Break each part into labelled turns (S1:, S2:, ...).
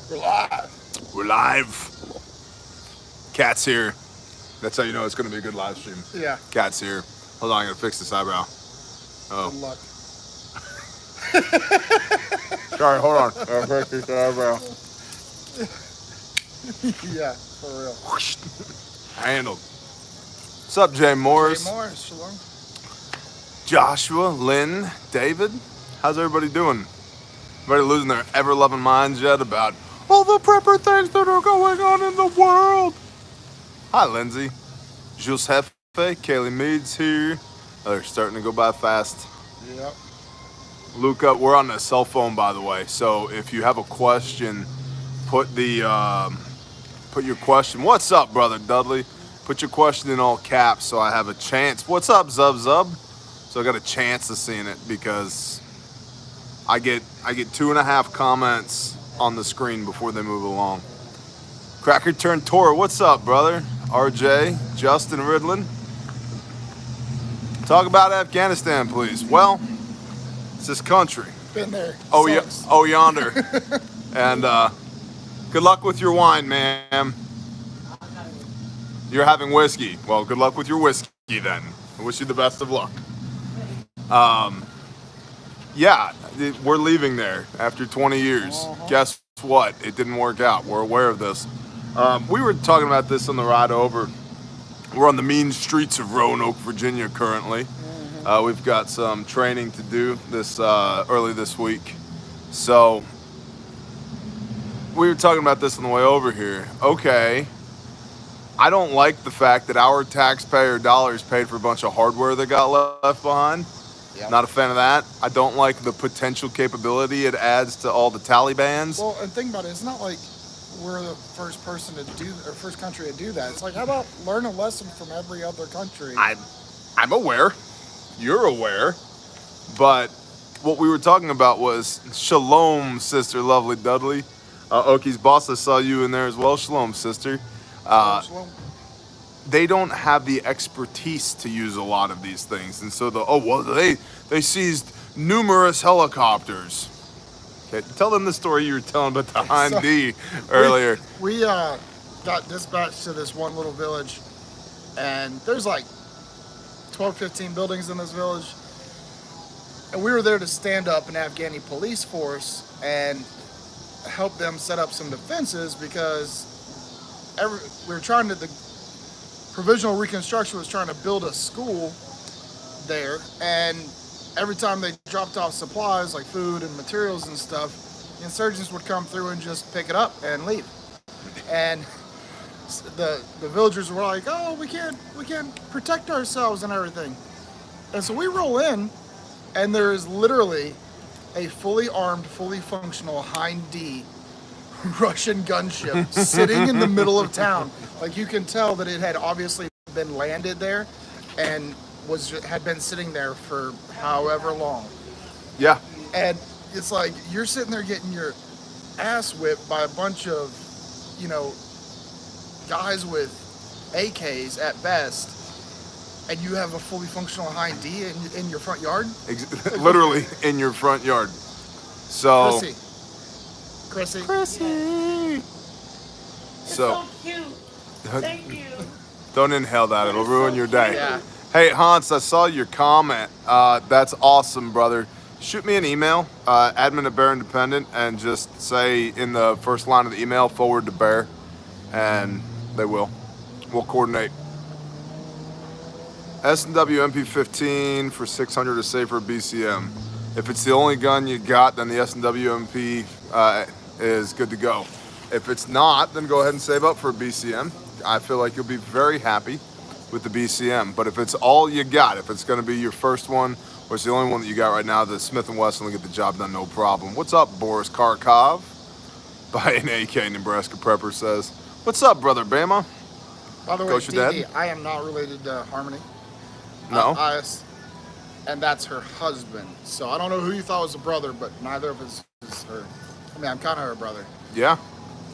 S1: We're live.
S2: We're live. Cat's here. That's how you know it's going to be a good live stream.
S1: Yeah.
S2: Cat's here. Hold on, I got to fix this eyebrow. Oh.
S1: Good luck.
S2: Sorry, hold on. I got to fix this eyebrow.
S1: Yeah, for real.
S2: Handled. What's up, Jay Morris?
S1: Jay Morris, shalom.
S2: Joshua, Lynn, David. How's everybody doing? Everybody losing their ever-loving minds yet about all the prepper things that are going on in the world? Hi, Lindsay. Jules Hefe, Kaylee Meads here. They're starting to go by fast.
S1: Yep.
S2: Luca, we're on a cell phone, by the way. So if you have a question, put your question. What's up, brother Dudley? Put your question in all caps so I have a chance. What's up, Zub Zub? So I got a chance of seeing it because I get 2.5 comments on the screen before they move along. Cracker Turn Tora, what's up, brother? RJ, Justin Ridlin. Talk about Afghanistan, please. Well, it's this country.
S1: Been there.
S2: Oh,
S1: Sucks.
S2: yeah. Oh, yonder. And good luck with your wine, ma'am. You're having whiskey. Well, good luck with your whiskey then. I wish you the best of luck. Yeah, we're leaving there after 20 years. Guess what? It didn't work out. We're aware of this. We were talking about this on the ride over. We're on the mean streets of Roanoke, Virginia currently. We've got some training to do this early this week. So we were talking about this on the way over here. Okay, I don't like the fact that our taxpayer dollars paid for a bunch of hardware that got left behind.
S1: Yep.
S2: Not a fan of that. I don't like the potential capability it adds to all the Talibans.
S1: Well, and think about it. It's not like we're the first person to do, or first country to do that. It's like, how about learn a lesson from every other country?
S2: I'm aware. You're aware. But what we were talking about was shalom, sister, lovely Dudley. Oki's boss, I saw you in there as well. Shalom, sister.
S1: Shalom.
S2: They don't have the expertise to use a lot of these things. And so they seized numerous helicopters. Okay, tell them the story you were telling about the Hind D earlier.
S1: We got dispatched to this one little village, and there's like 12, 15 buildings in this village. And we were there to stand up an Afghani police force and help them set up some defenses because we were trying to, the Provisional Reconstruction was trying to build a school there, and every time they dropped off supplies like food and materials and stuff, the insurgents would come through and just pick it up and leave. And the villagers were like, "Oh, we can't protect ourselves and everything." And so we roll in, and there is literally a fully armed, fully functional Hind D Russian gunship sitting in the middle of town. Like, you can tell that it had obviously been landed there and had been sitting there for however long.
S2: Yeah.
S1: And it's like you're sitting there getting your ass whipped by a bunch of, guys with AKs at best, and you have a fully functional Hind D in your front yard?
S2: Literally in your front yard. So
S1: Chrissy.
S3: It's so cute. Thank you.
S2: Don't inhale that. It'll ruin your day.
S1: Yeah.
S2: Hey, Hans, I saw your comment. That's awesome, brother. Shoot me an email, admin at Bear Independent, and just say in the first line of the email, forward to Bear, and they will. We'll coordinate. S&W MP15 for 600 to save for BCM. If it's the only gun you got, then the S&W MP is good to go. If it's not, then go ahead and save up for a BCM. I feel like you'll be very happy with the BCM. But if it's all you got, if it's going to be your first one, or it's the only one that you got right now, the Smith & Wesson will get the job done, no problem. What's up, Boris Karkov? By an AK Nebraska Prepper says. What's up, brother Bama?
S1: By the way,
S2: Coach your
S1: DD,
S2: dad?
S1: I am not related to Harmony.
S2: No?
S1: And that's her husband. So I don't know who you thought was a brother, but neither of us is her. I mean, I'm kind of her brother
S2: Yeah?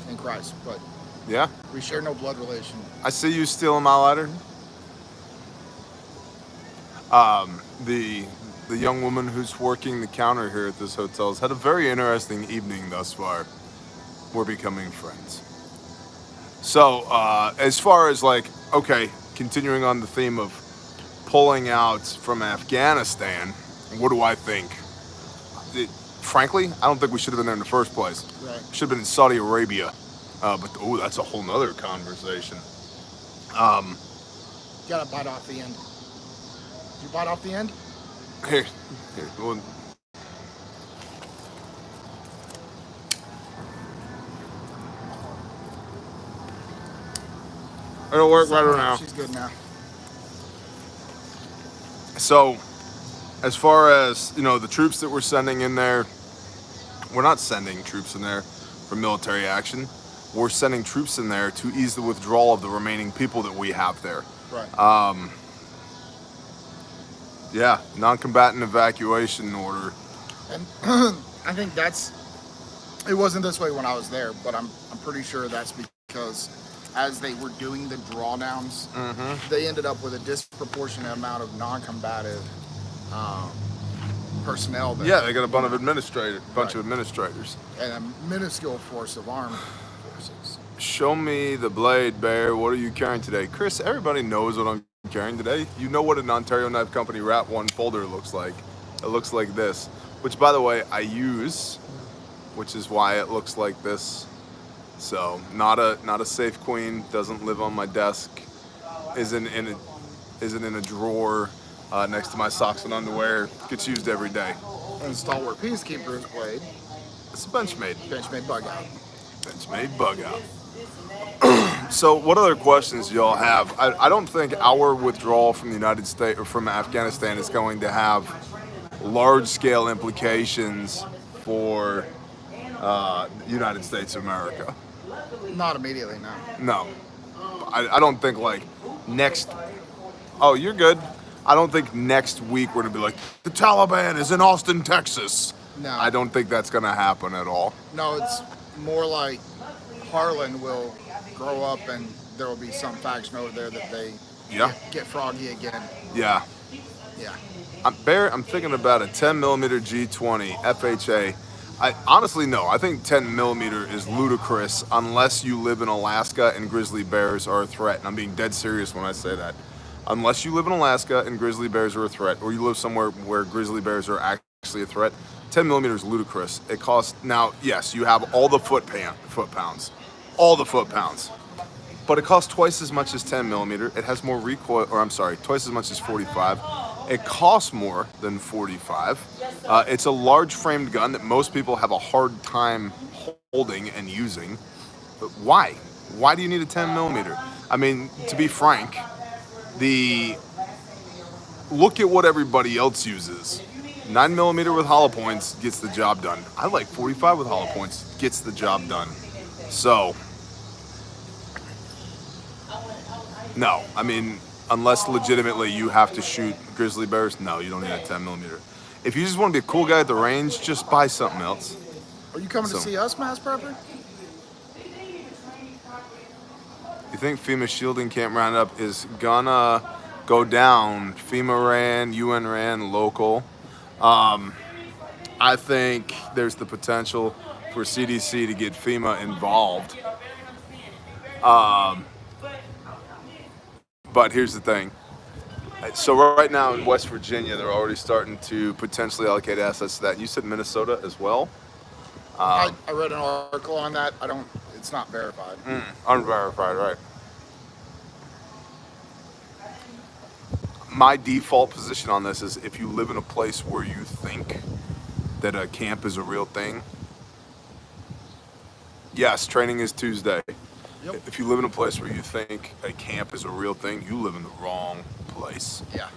S1: in Christ, but
S2: Yeah?
S1: we share no blood relation.
S2: I see you stealing my lighter. The young woman who's working the counter here at this hotel has had a very interesting evening thus far. we're becoming friends. So, as far as like, okay, continuing on the theme of pulling out from Afghanistan, what do I think? Frankly, I don't think we should have been there in the first place.
S1: Right.
S2: Should have been in Saudi Arabia. But that's a whole nother conversation.
S1: You gotta bite off the end. You bite off the end?
S2: Here, well, it'll work better now.
S1: She's good now.
S2: So, as far as, the troops that we're sending in there, we're not sending troops in there for military action. We're sending troops in there to ease the withdrawal of the remaining people that we have there.
S1: Right.
S2: Yeah, non-combatant evacuation order.
S1: And I think it wasn't this way when I was there, but I'm pretty sure that's because as they were doing the drawdowns, they ended up with a disproportionate amount of non-combative personnel.
S2: They got a bunch of administrators.
S1: And a minuscule force of armed forces.
S2: Show me the blade, Bear. What are you carrying today? Chris, everybody knows what I'm carrying today. You know what an Ontario Knife Company Wrap 1 folder looks like. It looks like this, which, by the way, I use, which is why it looks like this. So, not a safe queen, doesn't live on my desk, isn't in a drawer next to my socks and underwear, gets used every day.
S1: And Stalwart Peacekeeper's blade.
S2: It's a Benchmade.
S1: Benchmade bug out.
S2: Benchmade bug out. So, what other questions do y'all have? I don't think our withdrawal from the United States or from Afghanistan is going to have large-scale implications for the United States of America.
S1: Not immediately, no.
S2: No, I don't think like next. Oh, you're good. I don't think next week we're gonna be like the Taliban is in Austin, Texas.
S1: No.
S2: I don't think that's gonna happen at all.
S1: No, it's more like Harlan will grow up and there will be some faction over there that they get froggy again.
S2: Yeah.
S1: Yeah.
S2: I'm thinking about a 10mm G20 FHA. Honestly, no. I think 10mm is ludicrous unless you live in Alaska and grizzly bears are a threat. And I'm being dead serious when I say that. Unless you live in Alaska and grizzly bears are a threat, or you live somewhere where grizzly bears are actually a threat, 10mm is ludicrous. It costs, now, yes, you have all the foot pounds. All the foot pounds. But it costs twice as much as 10mm. It has more recoil, twice as much as 45. It costs more than 45. It's a large framed gun that most people have a hard time holding and using. But why? Why do you need a 10mm? I mean, to be frank, look at what everybody else uses. 9mm with hollow points gets the job done. I like 45 with hollow points, gets the job done. So, no, I mean, unless legitimately you have to shoot grizzly bears, no, you don't need a 10mm. If you just want to be a cool guy at the range, just buy something else.
S1: Are you coming to see us, Mass Prepper?
S2: You think FEMA shielding camp roundup is gonna go down? FEMA ran, UN ran, local. I think there's the potential for CDC to get FEMA involved. But here's the thing. So right now in West Virginia, they're already starting to potentially allocate assets to that. You said Minnesota as well?
S1: I read an article on that. It's not verified.
S2: Unverified, right. My default position on this is if you live in a place where you think that a camp is a real thing, yes, training is Tuesday.
S1: Yep.
S2: If you live in a place where you think a camp is a real thing, you live in the wrong place.
S1: Yeah.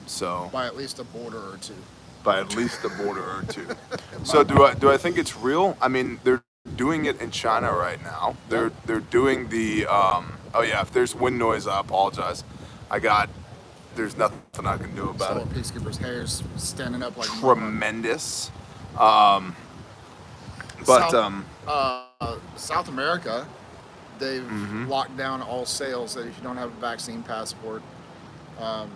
S2: So
S1: by at least a border or two.
S2: By at least a border or two. So do I think it's real? I mean, they're doing it in China right now. They're doing the if there's wind noise, I apologize. There's nothing I can do about it.
S1: Peacekeeper's hair's standing up like
S2: tremendous.
S1: South America, they've locked down all sales that if you don't have a vaccine passport. I'm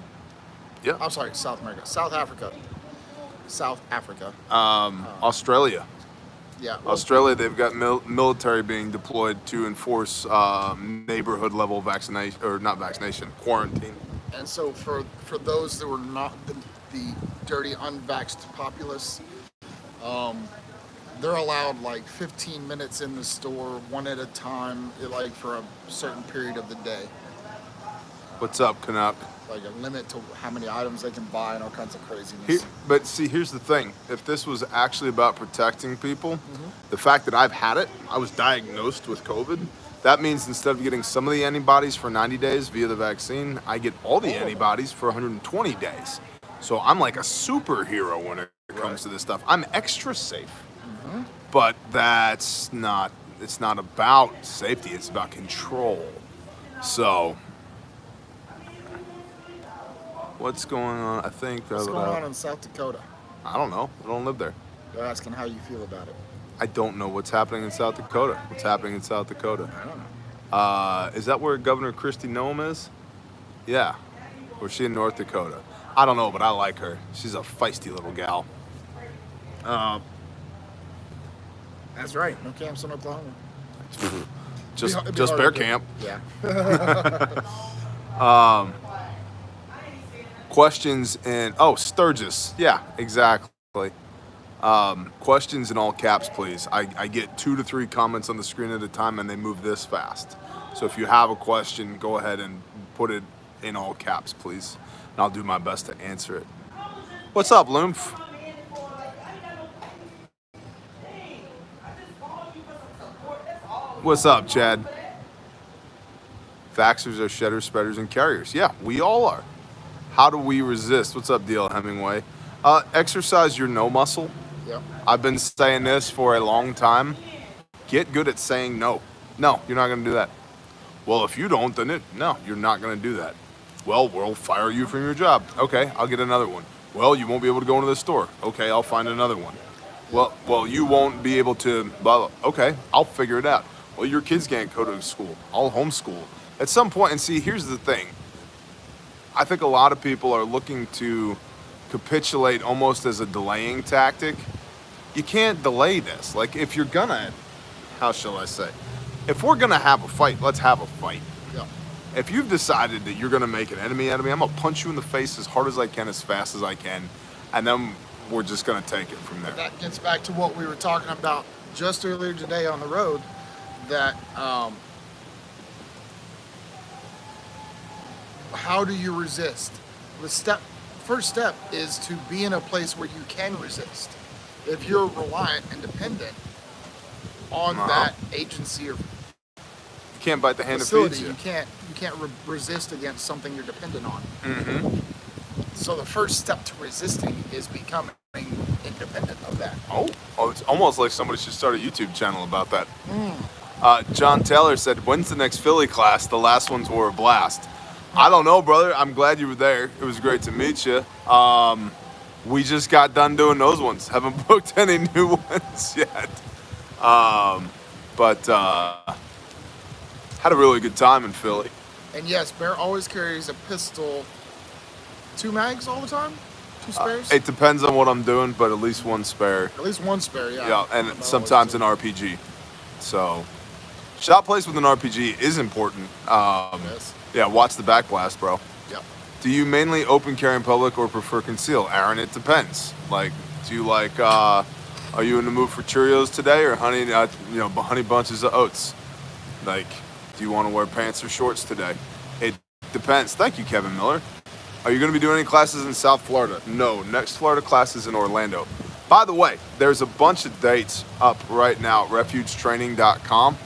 S1: sorry, South America. South Africa. Australia. Yeah. Well,
S2: Australia, they've got military being deployed to enforce neighborhood level vaccination, or not vaccination, quarantine.
S1: and so for those that were not the dirty unvaxxed populace, they're allowed like 15 minutes in the store, one at a time, like for a certain period of the day.
S2: What's up, Canuck?
S1: Like a limit to how many items they can buy and all kinds of craziness.
S2: But see, here's the thing. If this was actually about protecting people, the fact that I've had it, I was diagnosed with COVID, that means instead of getting some of the antibodies for 90 days via the vaccine, I get all the antibodies for 120 days. So I'm like a superhero when it comes to this stuff. I'm extra safe. But it's not about safety, it's about control. So, what's going on? I think
S1: What's going on in South Dakota?
S2: I don't know. I don't live there.
S1: They're asking how you feel about it.
S2: I don't know what's happening in South Dakota. What's happening in South Dakota?
S1: I don't know.
S2: Is that where Governor Kristi Noem is? Yeah. Or is she in North Dakota? I don't know, but I like her. She's a feisty little gal.
S1: That's right. No camps in Oklahoma.
S2: just
S1: It'd be
S2: just
S1: hard
S2: bear
S1: to do.
S2: camp.
S1: Yeah.
S2: Questions in Sturgis. Yeah, exactly. Questions in all caps, please. I get 2 to 3 comments on the screen at a time, and they move this fast. So if you have a question, go ahead and put it in all caps, please. And I'll do my best to answer it. What's up, Lymph? What's up, Chad? Vaxxers are shedders, spreaders, and carriers. Yeah, we all are. How do we resist? What's up, D.L. Hemingway? Exercise your no muscle.
S1: Yep.
S2: I've been saying this for a long time. Get good at saying no. No, you're not going to do that. Well, if you don't, then no, you're not going to do that. Well, we'll fire you from your job. Okay, I'll get another one. Well, you won't be able to go into the store. Okay, I'll find another one. Well, you won't be able to, blah, blah. Okay, I'll figure it out. Well, your kids can't go to school. I'll homeschool. At some point, and see, here's the thing. I think a lot of people are looking to capitulate almost as a delaying tactic. You can't delay this. Like, if you're gonna, how shall I say? If we're gonna have a fight, let's have a fight.
S1: Yeah.
S2: If you've decided that you're gonna make an enemy out of me, I'm gonna punch you in the face as hard as I can, as fast as I can, and then we're just gonna take it from there.
S1: That gets back to what we were talking about just earlier today on the road, that how do you resist? The first step is to be in a place where you can resist. If you're reliant and dependent on that agency or
S2: You can't bite the hand that
S1: facility,
S2: feeds you.
S1: you can't resist against something you're dependent on.
S2: Mm-hmm.
S1: So the first step to resisting is becoming independent of that.
S2: Oh, it's almost like somebody should start a YouTube channel about that. John Taylor said, when's the next Philly class? The last ones were a blast. I don't know, brother. I'm glad you were there. It was great to meet you. We just got done doing those ones. Haven't booked any new ones yet. But had a really good time in Philly.
S1: And yes, Bear always carries a pistol, 2 mags all the time? 2 spares?
S2: It depends on what I'm doing, but at least one spare.
S1: At least 1 spare, yeah.
S2: Yeah, and sometimes an RPG. So, shot placed with an RPG is important.
S1: Yes.
S2: Yeah, watch the backblast, bro.
S1: Yep.
S2: Do you mainly open carry in public or prefer conceal? Aaron, it depends. Like, do you like, are you in the mood for Cheerios today or honey, honey bunches of oats? Like, do you want to wear pants or shorts today? It depends. Thank you, Kevin Miller. Are you going to be doing any classes in South Florida? No, next Florida class is in Orlando. By the way, there's a bunch of dates up right now at refugetraining.com.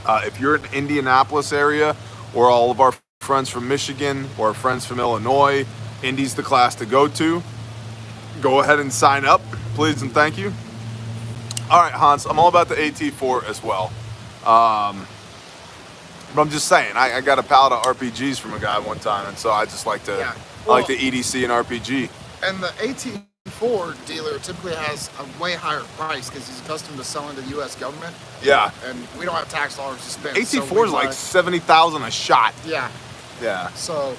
S2: If you're in the Indianapolis area, or all of our friends from Michigan or our friends from Illinois, Indy's the class to go to. Go ahead and sign up, please and thank you. All right, Hans, I'm all about the AT4 as well. But I'm just saying, I got a pallet of RPGs from a guy one time, and so I just like to, I like the EDC and RPG.
S1: And the AT4 dealer typically has a way higher price because he's accustomed to selling to the U.S. government.
S2: Yeah.
S1: And we don't have tax dollars to spend.
S2: AT4 is like $70,000 a shot.
S1: Yeah.
S2: Yeah.
S1: So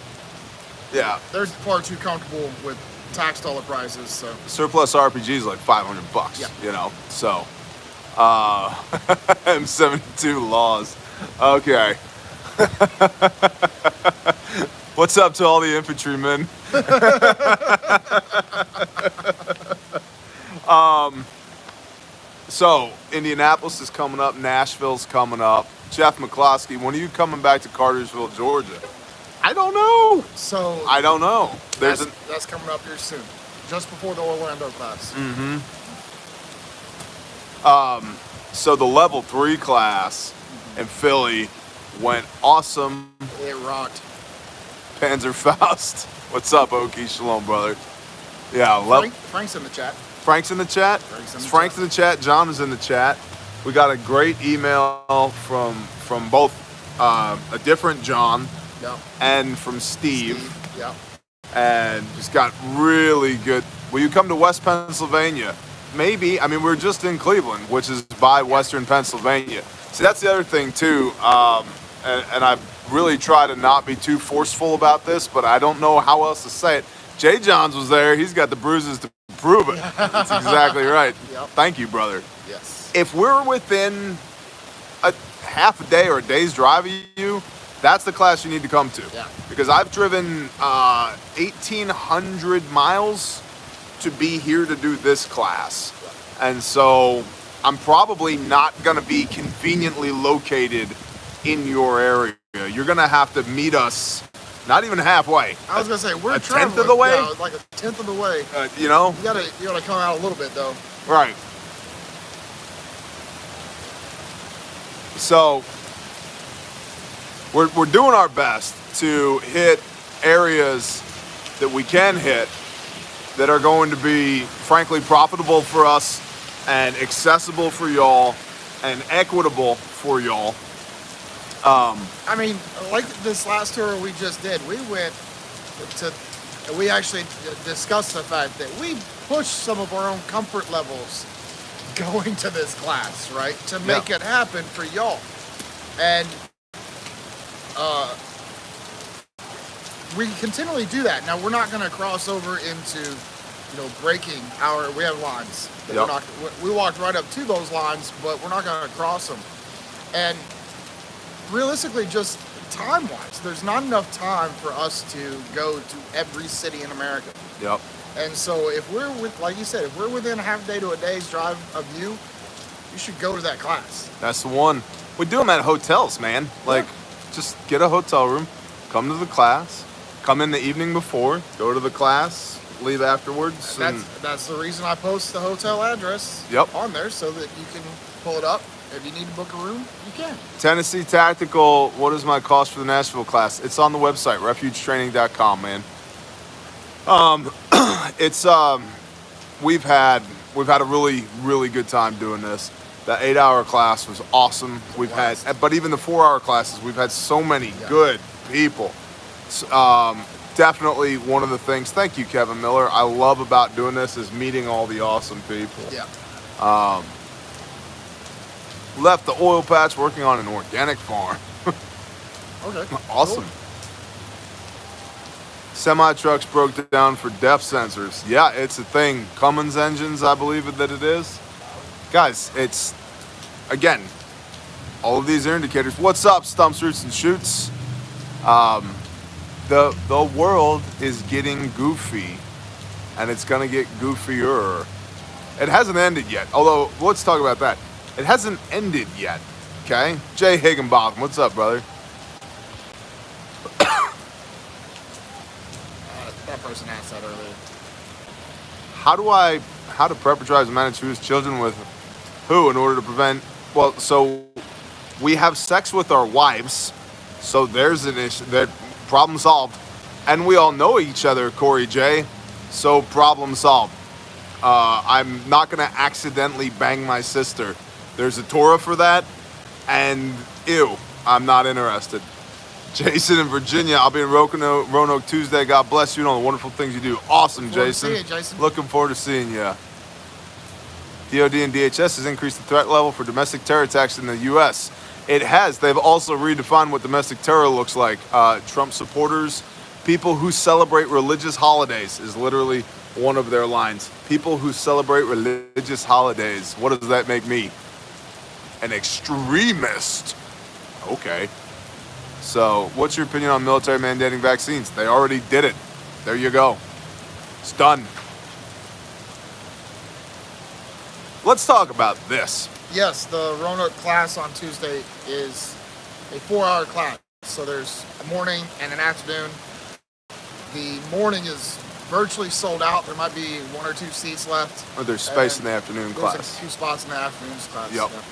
S2: yeah,
S1: they're far too comfortable with tax dollar prices. So
S2: surplus RPG is like $500.
S1: Yeah.
S2: You know, so M72 laws. Okay. What's up to all the infantrymen? So, Indianapolis is coming up. Nashville's coming up. Jeff McCloskey, when are you coming back to Cartersville, Georgia? I don't know.
S1: So
S2: I don't know.
S1: that's coming up here soon, just before the Orlando class.
S2: So the level 3 class in Philly went awesome.
S1: It rocked.
S2: Panzerfaust. What's up, Okie? Shalom, brother. Yeah,
S1: Frank's in the chat.
S2: Frank's in the chat. Frank's in the chat. John is in the chat. We got a great email from both a different John
S1: Yep.
S2: and from Steve.
S1: Yep.
S2: And just got really good. Will you come to West Pennsylvania? Maybe. I mean, we're just in Cleveland, which is by Western Pennsylvania. See, that's the other thing too. And I really try to not be too forceful about this, but I don't know how else to say it. Jay Johns was there. He's got the bruises to prove it. That's exactly right.
S1: Yep.
S2: Thank you, brother.
S1: Yes.
S2: If we're within a half a day or a day's drive of you, that's the class you need to come to.
S1: Yeah.
S2: Because I've driven 1,800 miles to be here to do this class. And so I'm probably not going to be conveniently located in your area. You're going to have to meet us not even halfway.
S1: I was gonna say we're
S2: a
S1: traveling,
S2: tenth of the way.
S1: Yeah, like a tenth of the way.
S2: You know.
S1: You gotta come out a little bit though.
S2: Right. So we're doing our best to hit areas that we can hit that are going to be frankly profitable for us and accessible for y'all and equitable for y'all.
S1: I mean, like this last tour we just did, we went to, we actually discussed the fact that we pushed some of our own comfort levels going to this class, right? To make it happen for y'all. And we continually do that. Now, we're not going to cross over into, breaking we have lines. That we walked right up to those lines, but we're not going to cross them. And realistically, just time-wise, there's not enough time for us to go to every city in America.
S2: Yep.
S1: And so if we're like you said, if we're within a half day to a day's drive of you should go to that class.
S2: That's the one. We do them at hotels, man. Like, just get a hotel room, come to the class, come in the evening before, go to the class, leave afterwards.
S1: That's the reason I post the hotel address on there, so that you can pull it up. If you need to book a room, you can. Tennessee
S2: Tactical, what is my cost for the Nashville class? It's on the website, refugetraining.com, man. We've had a really, really good time doing this. The 8-hour class was awesome. But even the 4-hour classes, we've had so many good people. Definitely one of the things, thank you, Kevin Miller, I love about doing this is meeting all the awesome people.
S1: Yeah.
S2: Left the oil patch working on an organic farm.
S1: Okay.
S2: Awesome.
S1: Cool.
S2: Semi-trucks broke down for depth sensors. Yeah, it's a thing. Cummins engines, I believe that it is. Guys, it's, again, all of these are indicators. What's up, Stumps, Roots, and Shoots? The world is getting goofy, and it's going to get goofier. It hasn't ended yet, although let's talk about that. It hasn't ended yet, okay? Jay Higginbotham, what's up, brother?
S1: That person asked that earlier.
S2: How do prepper tribes manage to choose children with who in order to prevent, well, so we have sex with our wives, so there's an issue, that problem solved. And we all know each other, Corey J, so problem solved. I'm not gonna accidentally bang my sister. There's a Torah for that, and ew, I'm not interested. Jason in Virginia, I'll be in Roanoke Tuesday. God bless you and all the wonderful things you do. Awesome, Jason. Looking forward to seeing you. DOD and DHS has increased the threat level for domestic terror attacks in the U.S. It has. They've also redefined what domestic terror looks like. Trump supporters, people who celebrate religious holidays is literally one of their lines. People who celebrate religious holidays. What does that make me? an extremist. Okay. So, what's your opinion on military mandating vaccines? They already did it. There you go. It's done. Let's talk about this.
S1: Yes, the Roanoke class on Tuesday is a 4-hour class. So there's a morning and an afternoon. The morning is virtually sold out. There might be 1 or 2 seats left.
S2: Or there's space in the afternoon class.
S1: There's a few spots in the afternoon class.
S2: Yep.
S1: Yeah.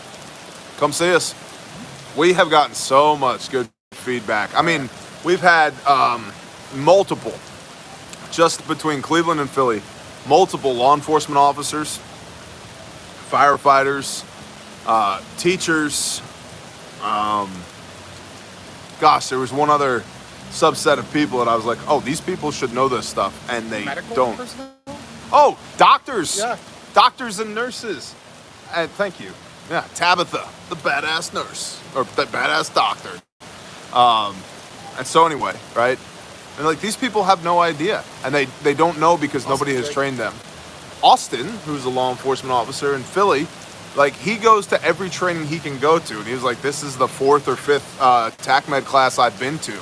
S2: Come see us. We have gotten so much good feedback. I mean, we've had multiple, just between Cleveland and Philly, multiple law enforcement officers, firefighters, teachers. Gosh, there was one other subset of people that I was like, oh, these people should know this stuff, and they
S1: Medical
S2: don't.
S1: personnel?
S2: Oh, doctors.
S1: Yeah.
S2: Doctors and nurses. And thank you. Yeah, Tabitha, the badass nurse, or the badass doctor. And so anyway, right? And like, these people have no idea, and they don't know because nobody has trained them. Austin, who's a law enforcement officer in Philly, like, he goes to every training he can go to, and he was like, this is the 4th or 5th TACMED class I've been to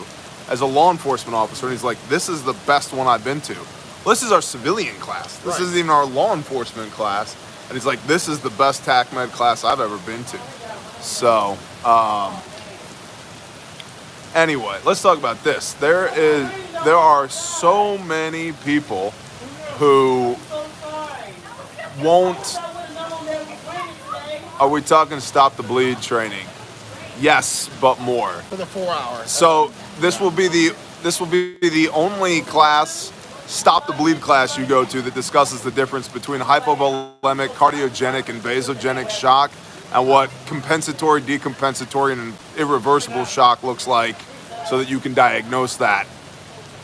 S2: as a law enforcement officer, and he's like, this is the best one I've been to. Well, this is our civilian class. This isn't even our law enforcement class. And he's like, this is the best TACMED class I've ever been to. So, anyway, let's talk about this. There are so many people who won't. Are we talking stop the bleed training? Yes, but more.
S1: For the 4 hours.
S2: So this will be the only class, stop the bleed class you go to that discusses the difference between hypovolemic, cardiogenic, and vasogenic shock, and what compensatory, decompensatory, and irreversible shock looks like, so that you can diagnose that.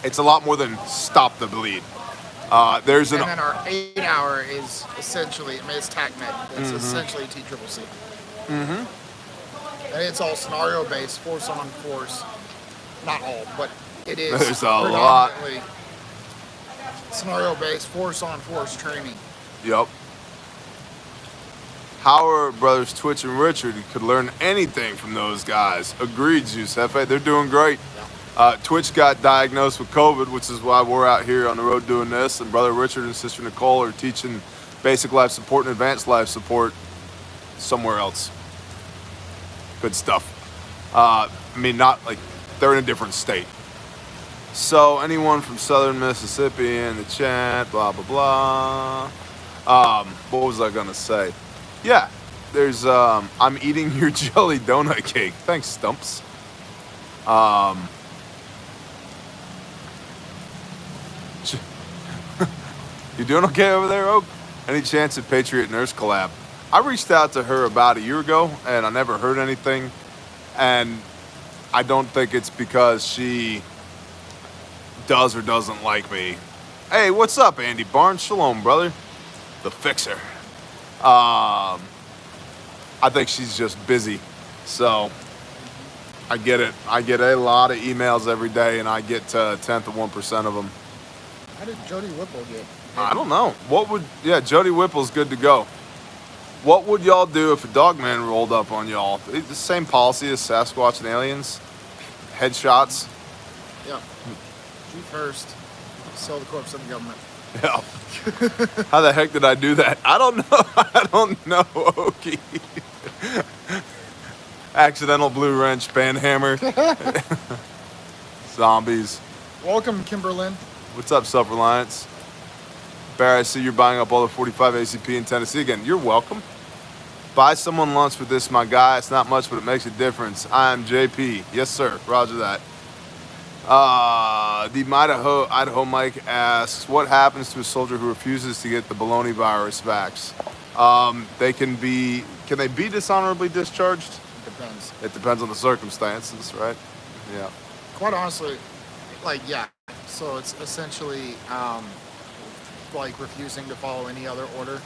S2: It's a lot more than stop the bleed.
S1: And then our 8-hour is essentially, I mean, it's TACMED. It's essentially TCCC. And it's all scenario based, force on force. Not all, but it is.
S2: There's a lot.
S1: Scenario based, force on force training.
S2: Yep. Howard brothers Twitch and Richard could learn anything from those guys. Agreed, Giuseppe. They're doing great. Twitch got diagnosed with COVID, which is why we're out here on the road doing this. And brother Richard and sister Nicole are teaching basic life support and advanced life support somewhere else. Good stuff. I mean, not like they're in a different state. So anyone from Southern Mississippi in the chat, blah, blah, blah. What was I gonna say? Yeah, there's, I'm eating your jelly donut cake. Thanks, Stumps. You doing okay over there, Oak? Any chance of Patriot Nurse collab? I reached out to her about a year ago, and I never heard anything. And I don't think it's because she does or doesn't like me. Hey, what's up, Andy Barnes? Shalom, brother. The Fixer. I think she's just busy. So, I get it. I get a lot of emails every day, and I get to 1/10 of 1% of them.
S1: How did Jody Whipple get?
S2: I don't know. Jody Whipple's good to go. What would y'all do if a dogman rolled up on y'all? The same policy as Sasquatch and aliens. Headshots.
S1: Yeah. Shoot first. Sell the corpse of the government.
S2: Yeah. How the heck did I do that? I don't know. I don't know, Okie. Accidental blue wrench, panhammer. Zombies.
S1: Welcome, Kimberlyn.
S2: What's up, Self-Reliance? Barry, I see you're buying up all the 45 ACP in Tennessee again. You're welcome. Buy someone lunch with this, my guy. It's not much, but it makes a difference. I am JP. Yes, sir. Roger that. The Idaho Mike asks, what happens to a soldier who refuses to get the baloney virus vax? Can they be dishonorably discharged?
S1: Depends.
S2: It depends on the circumstances, right? Yeah.
S1: Quite honestly, yeah. So it's essentially like refusing to follow any other order.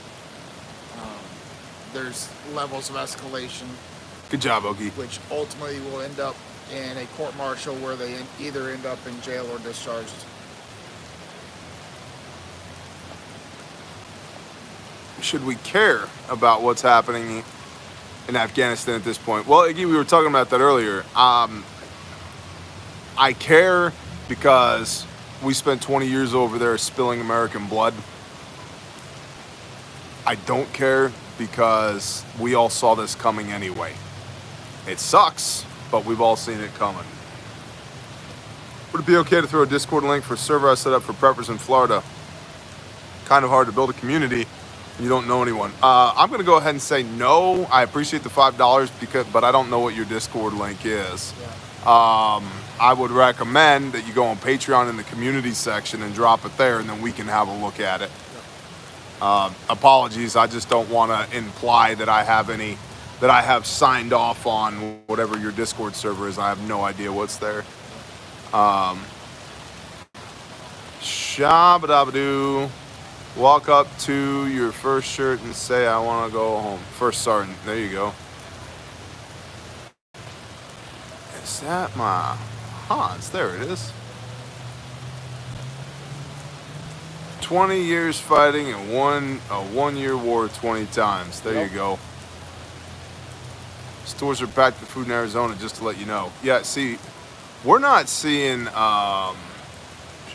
S1: There's levels of escalation.
S2: Good job, Okie.
S1: Which ultimately will end up in a court-martial where they either end up in jail or discharged.
S2: Should we care about what's happening in Afghanistan at this point? Well, again, we were talking about that earlier. I care because we spent 20 years over there spilling American blood. I don't care because we all saw this coming anyway. It sucks, but we've all seen it coming. Would it be okay to throw a Discord link for a server I set up for preppers in Florida? Kind of hard to build a community when you don't know anyone. I'm going to go ahead and say no. I appreciate the $5, but I don't know what your Discord link is.
S1: Yeah.
S2: I would recommend that you go on Patreon in the community section and drop it there, and then we can have a look at it. Apologies, I just don't want to imply that I have signed off on whatever your Discord server is. I have no idea what's there. Shabadabadoo. Walk up to your first shirt and say, I want to go home. First sergeant. There you go. Is that my... there it is. 20 years fighting and a one-year war 20 times. There you go. Stores are packed with food in Arizona, just to let you know. Yeah, see, we're not seeing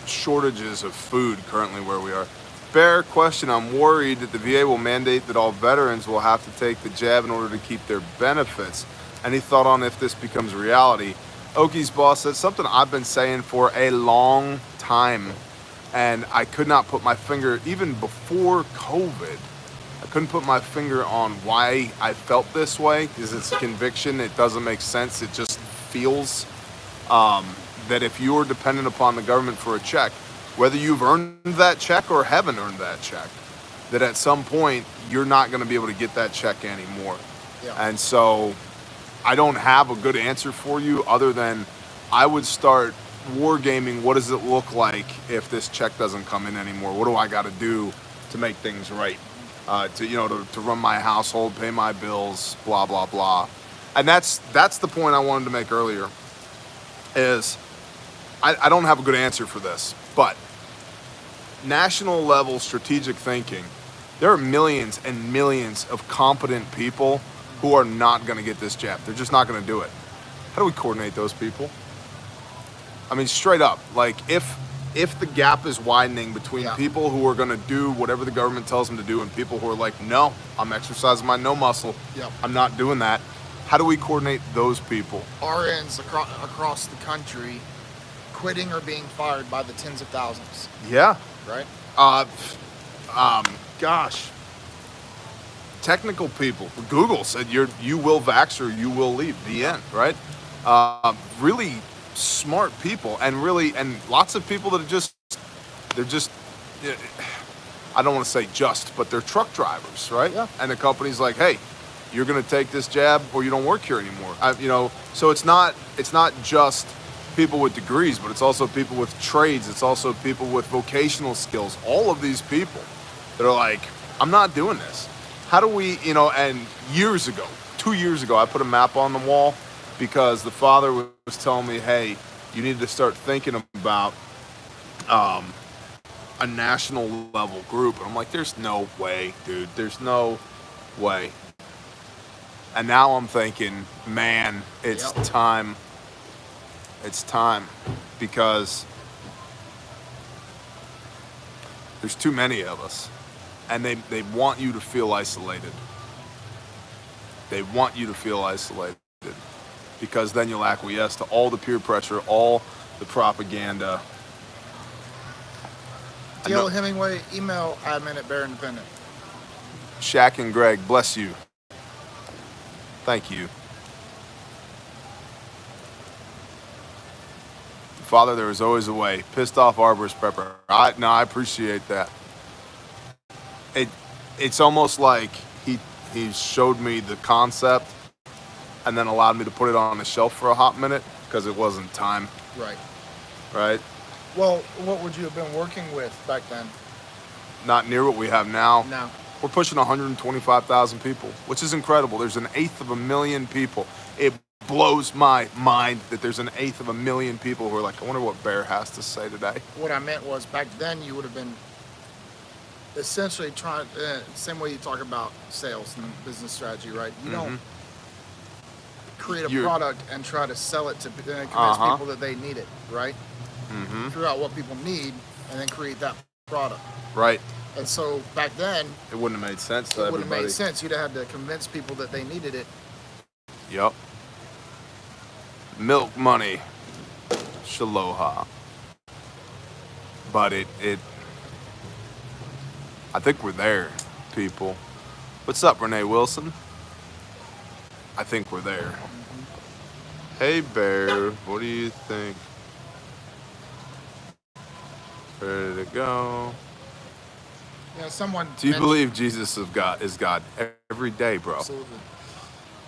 S2: shortages of food currently where we are. Bear question, I'm worried that the VA will mandate that all veterans will have to take the jab in order to keep their benefits. Any thought on if this becomes reality? Oki's boss said something I've been saying for a long time, and I could not put my finger, even before COVID, I couldn't put my finger on why I felt this way, because it's conviction. It doesn't make sense. It just feels that if you're dependent upon the government for a check, whether you've earned that check or haven't earned that check, that at some point you're not going to be able to get that check anymore.
S1: Yeah.
S2: And so I don't have a good answer for you other than I would start wargaming. What does it look like if this check doesn't come in anymore? What do I got to do to make things right? To run my household, pay my bills, blah, blah, blah. And that's the point I wanted to make earlier is I don't have a good answer for this, but national level strategic thinking, there are millions and millions of competent people who are not going to get this jab. They're just not going to do it. How do we coordinate those people? I mean, straight up, like if the gap is widening between people who are going to do whatever the government tells them to do and people who are like, no, I'm exercising my no muscle.
S1: Yep.
S2: I'm not doing that. How do we coordinate those people?
S1: RNs across the country quitting or being fired by the tens of thousands.
S2: Yeah.
S1: Right?
S2: Gosh. Technical people. Google said you will vax or you will leave. The end, right? Really smart people and lots of people that they're just I don't want to say just, but they're truck drivers, right?
S1: Yeah.
S2: And the company's like, hey, you're going to take this jab or you don't work here anymore. So it's not just people with degrees, but it's also people with trades. It's also people with vocational skills. All of these people that are like, I'm not doing this. How do we, and 2 years ago, I put a map on the wall because the father was telling me, hey, you need to start thinking about a national level group. And I'm like, there's no way, dude. There's no way. And now I'm thinking, man, it's time. It's time because there's too many of us and they want you to feel isolated. They want you to feel isolated because then you'll acquiesce to all the peer pressure, all the propaganda.
S1: D.L. Hemingway, email admin@Bear Independent.
S2: Shaq and Greg, bless you. Thank you. Father, there is always a way. Pissed off arborist prepper. I appreciate that. It's almost like he showed me the concept and then allowed me to put it on the shelf for a hot minute because it wasn't time. Right?
S1: Well, what would you have been working with back then?
S2: Not near what we have now.
S1: No.
S2: We're pushing 125,000 people, which is incredible. There's 1/8 of a million people. It blows my mind that there's 1/8 of a million people who are like, I wonder what Bear has to say today.
S1: What I meant was back then you would have been essentially trying, same way you talk about sales and business strategy, right? You create a product and try to sell it to convince people that they need it, right? Figure out what people need and then create that product.
S2: Right.
S1: And so back then,
S2: it wouldn't have made sense to
S1: it
S2: everybody.
S1: wouldn't have made sense. You'd have had to convince people that they needed it.
S2: Yep. Milk money. Shaloha. But it I think we're there, people. What's up, Renee Wilson? I think we're there. Hey, Bear, what do you think? Ready to go?
S1: Yeah, someone.
S2: Do you believe Jesus is God every day, bro?
S1: Absolutely.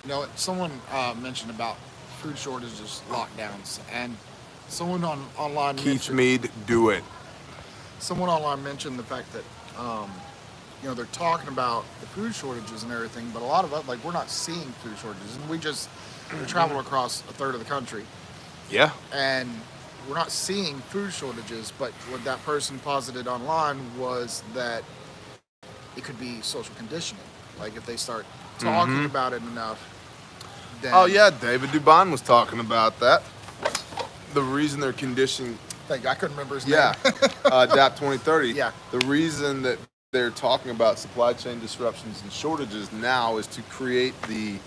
S1: You know, someone mentioned about food shortages, lockdowns, and someone online.
S2: Keith Mead, do it.
S1: Someone online mentioned the fact that you know, they're talking about the food shortages and everything, but a lot of us, like, we're not seeing food shortages, and we travel across a third of the country.
S2: Yeah.
S1: And we're not seeing food shortages, but what that person posited online was that it could be social conditioning. Like, if they start talking about it enough, then...
S2: Oh, yeah, David Dubon was talking about that. The reason they're conditioning...
S1: Thank you, I couldn't remember his name.
S2: Yeah, DAP 2030.
S1: Yeah.
S2: The reason that they're talking about supply chain disruptions and shortages now is to create the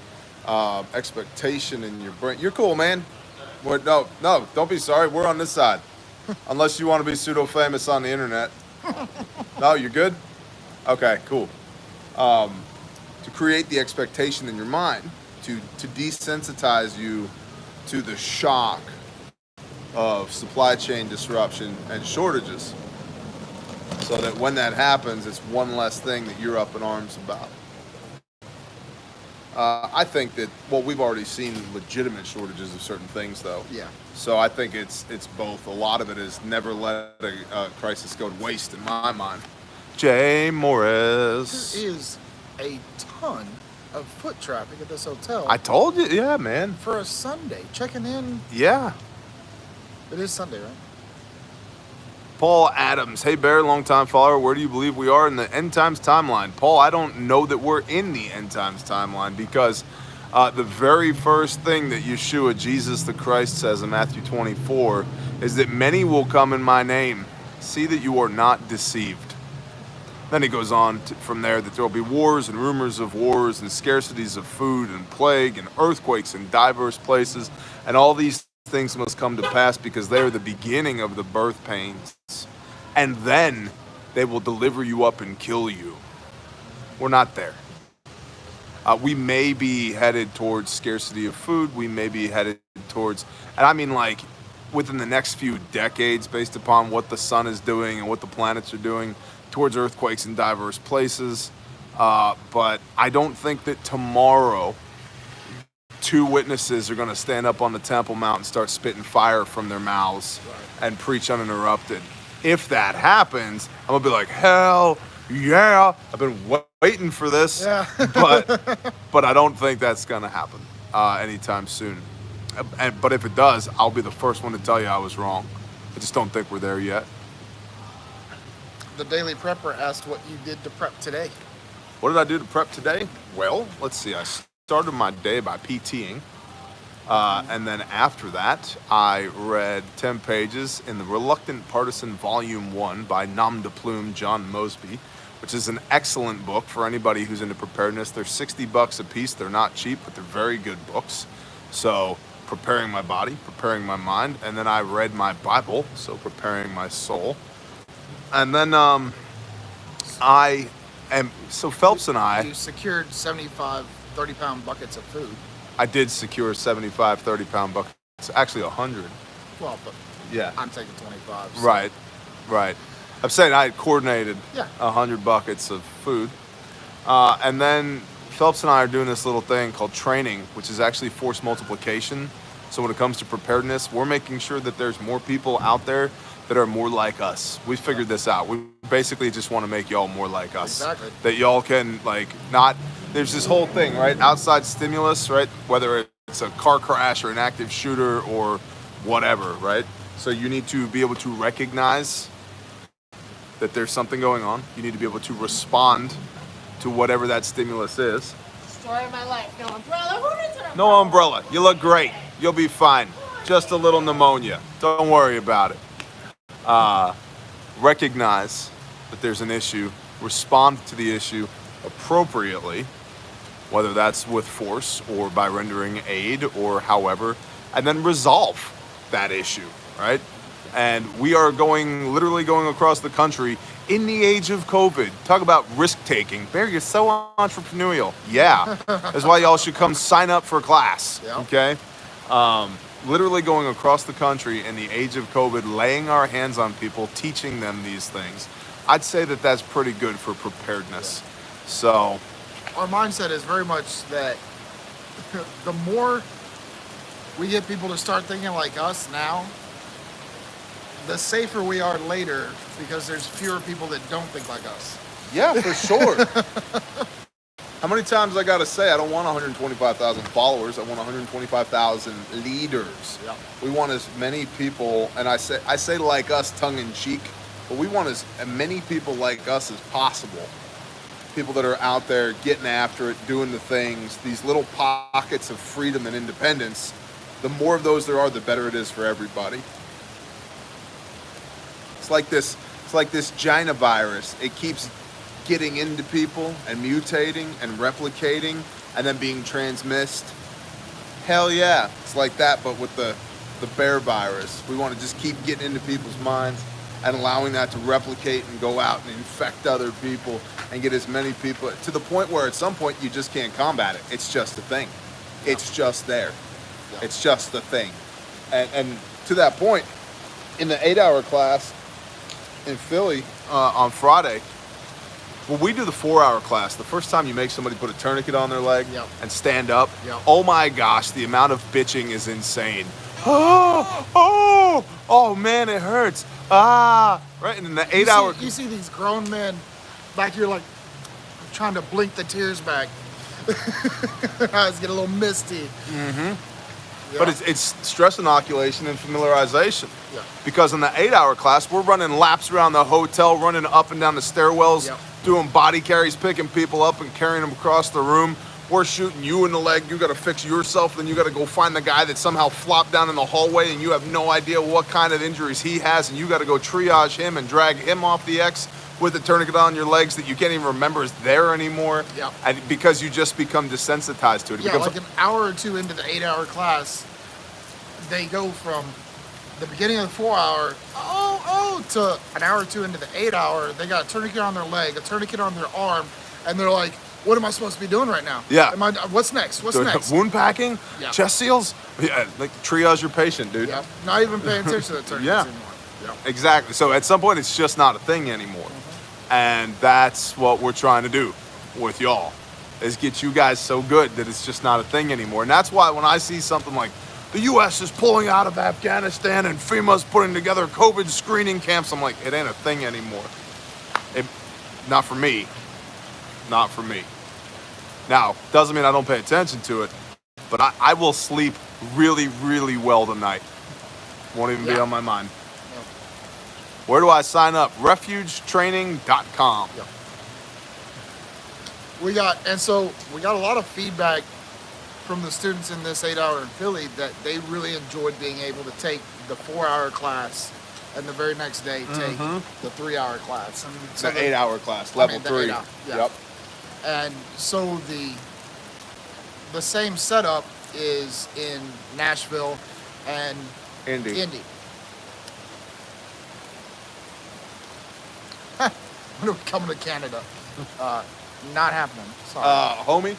S2: expectation in your brain. You're cool, man. No, don't be sorry. We're on this side. Unless you want to be pseudo-famous on the internet. No, you're good? Okay, cool. To create the expectation in your mind, to desensitize you to the shock of supply chain disruption and shortages. So that when that happens, it's one less thing that you're up in arms about. I think that, well, we've already seen legitimate shortages of certain things, though.
S1: Yeah.
S2: So I think it's both. A lot of it is never let a crisis go to waste, in my mind. Jay Morris.
S1: There is a ton of foot traffic at this hotel.
S2: I told you, yeah, man.
S1: For a Sunday. Checking in.
S2: Yeah.
S1: It is Sunday, right?
S2: Paul Adams. Hey, Bear, longtime follower. Where do you believe we are in the end times timeline? Paul, I don't know that we're in the end times timeline because the very first thing that Yeshua, Jesus the Christ, says in Matthew 24 is that many will come in my name. See that you are not deceived. Then he goes on from there that there will be wars and rumors of wars and scarcities of food and plague and earthquakes in diverse places. And all these things must come to pass because they are the beginning of the birth pains. And then they will deliver you up and kill you. We're not there. We may be headed towards scarcity of food. We may be headed towards, and I mean like within the next few decades, based upon what the sun is doing and what the planets are doing, towards earthquakes in diverse places. But I don't think that tomorrow 2 witnesses are going to stand up on the Temple Mount and start spitting fire from their mouths and preach uninterrupted. If that happens, I'm going to be like, hell yeah, I've been waiting for this.
S1: Yeah.
S2: but I don't think that's going to happen anytime soon. But if it does, I'll be the first one to tell you I was wrong. I just don't think we're there yet.
S1: The Daily Prepper asked what you did to prep today.
S2: What did I do to prep today? Well, let's see. I started my day by PTing. And then after that, I read 10 pages in The Reluctant Partisan Volume 1 by Nom de Plume John Mosby, which is an excellent book for anybody who's into preparedness. They're $60 a piece. They're not cheap, but they're very good books. So preparing my body, preparing my mind. And then I read my Bible, so preparing my soul. And then Phelps and I...
S1: You secured 75 30-pound buckets of food.
S2: I did secure 75 30-pound buckets. Actually 100.
S1: Well, but
S2: yeah,
S1: I'm taking 25. So.
S2: Right. I'm saying I had coordinated 100 buckets of food. And then Phelps and I are doing this little thing called training, which is actually force multiplication. So when it comes to preparedness, we're making sure that there's more people out there that are more like us. We figured this out. We basically just want to make y'all more like us.
S1: Exactly.
S2: That y'all can there's this whole thing, right? Outside stimulus, right? Whether it's a car crash or an active shooter or whatever, right? So you need to be able to recognize that there's something going on. You need to be able to respond to whatever that stimulus is.
S3: Story of my life. No umbrella. Who needs an umbrella?
S2: No umbrella. You look great. You'll be fine. Just a little pneumonia. Don't worry about it. Recognize that there's an issue. Respond to the issue appropriately, whether that's with force or by rendering aid or however, and then resolve that issue, right? And we are literally going across the country in the age of COVID. Talk about risk taking. Barry, you're so entrepreneurial. Yeah, that's why y'all should come sign up for class, okay? Literally going across the country in the age of COVID, laying our hands on people, teaching them these things. I'd say that that's pretty good for preparedness. So
S1: our mindset is very much that the more we get people to start thinking like us now, the safer we are later, because there's fewer people that don't think like us.
S2: yeah, for sure. How many times I gotta say I don't want 125,000 followers, I want 125,000 leaders.
S1: Yeah.
S2: We want as many people, and I say like us tongue in cheek, but we want as many people like us as possible. People that are out there getting after it, doing the things, these little pockets of freedom and independence. The more of those there are, the better it is for everybody. It's like this China virus. It keeps getting into people and mutating and replicating and then being transmissed. Hell yeah, it's like that, but with the bear virus. We want to just keep getting into people's minds and allowing that to replicate and go out and infect other people and get as many people to the point where at some point you just can't combat it. It's just a thing. It's just there. It's just the thing. And to that point, in the 8-hour class in Philly on Friday, well, we do the 4-hour class. The first time you make somebody put a tourniquet on their leg and stand up, oh my gosh, the amount of bitching is insane. Oh man, it hurts. Right? And in the 8-hour...
S1: You see these grown men back here like trying to blink the tears back. Their eyes get a little misty.
S2: Mm-hmm. But it's stress inoculation and familiarization.
S1: Yeah.
S2: Because in the 8-hour class, we're running laps around the hotel, running up and down the stairwells, doing body carries, picking people up and carrying them across the room. We're shooting you in the leg. You got to fix yourself. Then you got to go find the guy that somehow flopped down in the hallway and you have no idea what kind of injuries he has. And you got to go triage him and drag him off the X with a tourniquet on your legs that you can't even remember is there anymore.
S1: Yeah.
S2: And because you just become desensitized to it.
S1: Yeah, like an hour or two into the 8-hour class, they go from the beginning of the 4-hour, to an hour or two into the 8-hour, they got a tourniquet on their leg, a tourniquet on their arm, and they're like, what am I supposed to be doing right now?
S2: Yeah.
S1: What's next? What's next?
S2: Wound packing?
S1: Yeah.
S2: Chest seals? Yeah, like triage your patient, dude.
S1: Yeah. Not even paying attention to the tourniquets anymore. Yeah.
S2: Exactly. So at some point, it's just not a thing anymore. And that's what we're trying to do with y'all, is get you guys so good that it's just not a thing anymore. And that's why when I see something like the U.S. is pulling out of Afghanistan and FEMA's putting together COVID screening camps, I'm like, it ain't a thing anymore. Not for me. Not for me. Now, doesn't mean I don't pay attention to it, but I will sleep really, really well tonight. Won't even be on my mind.
S1: Yeah.
S2: Where do I sign up? Refugetraining.com.
S1: Yeah. We got a lot of feedback from the students in this 8-hour in Philly that they really enjoyed being able to take the 4-hour class and the very next day take the 3-hour class. And so
S2: the 8-hour class, level 3.
S1: Yeah.
S2: Yep.
S1: And so the same setup is in Nashville and
S2: Indy.
S1: When are we coming to Canada? Not happening. Sorry.
S2: Homie,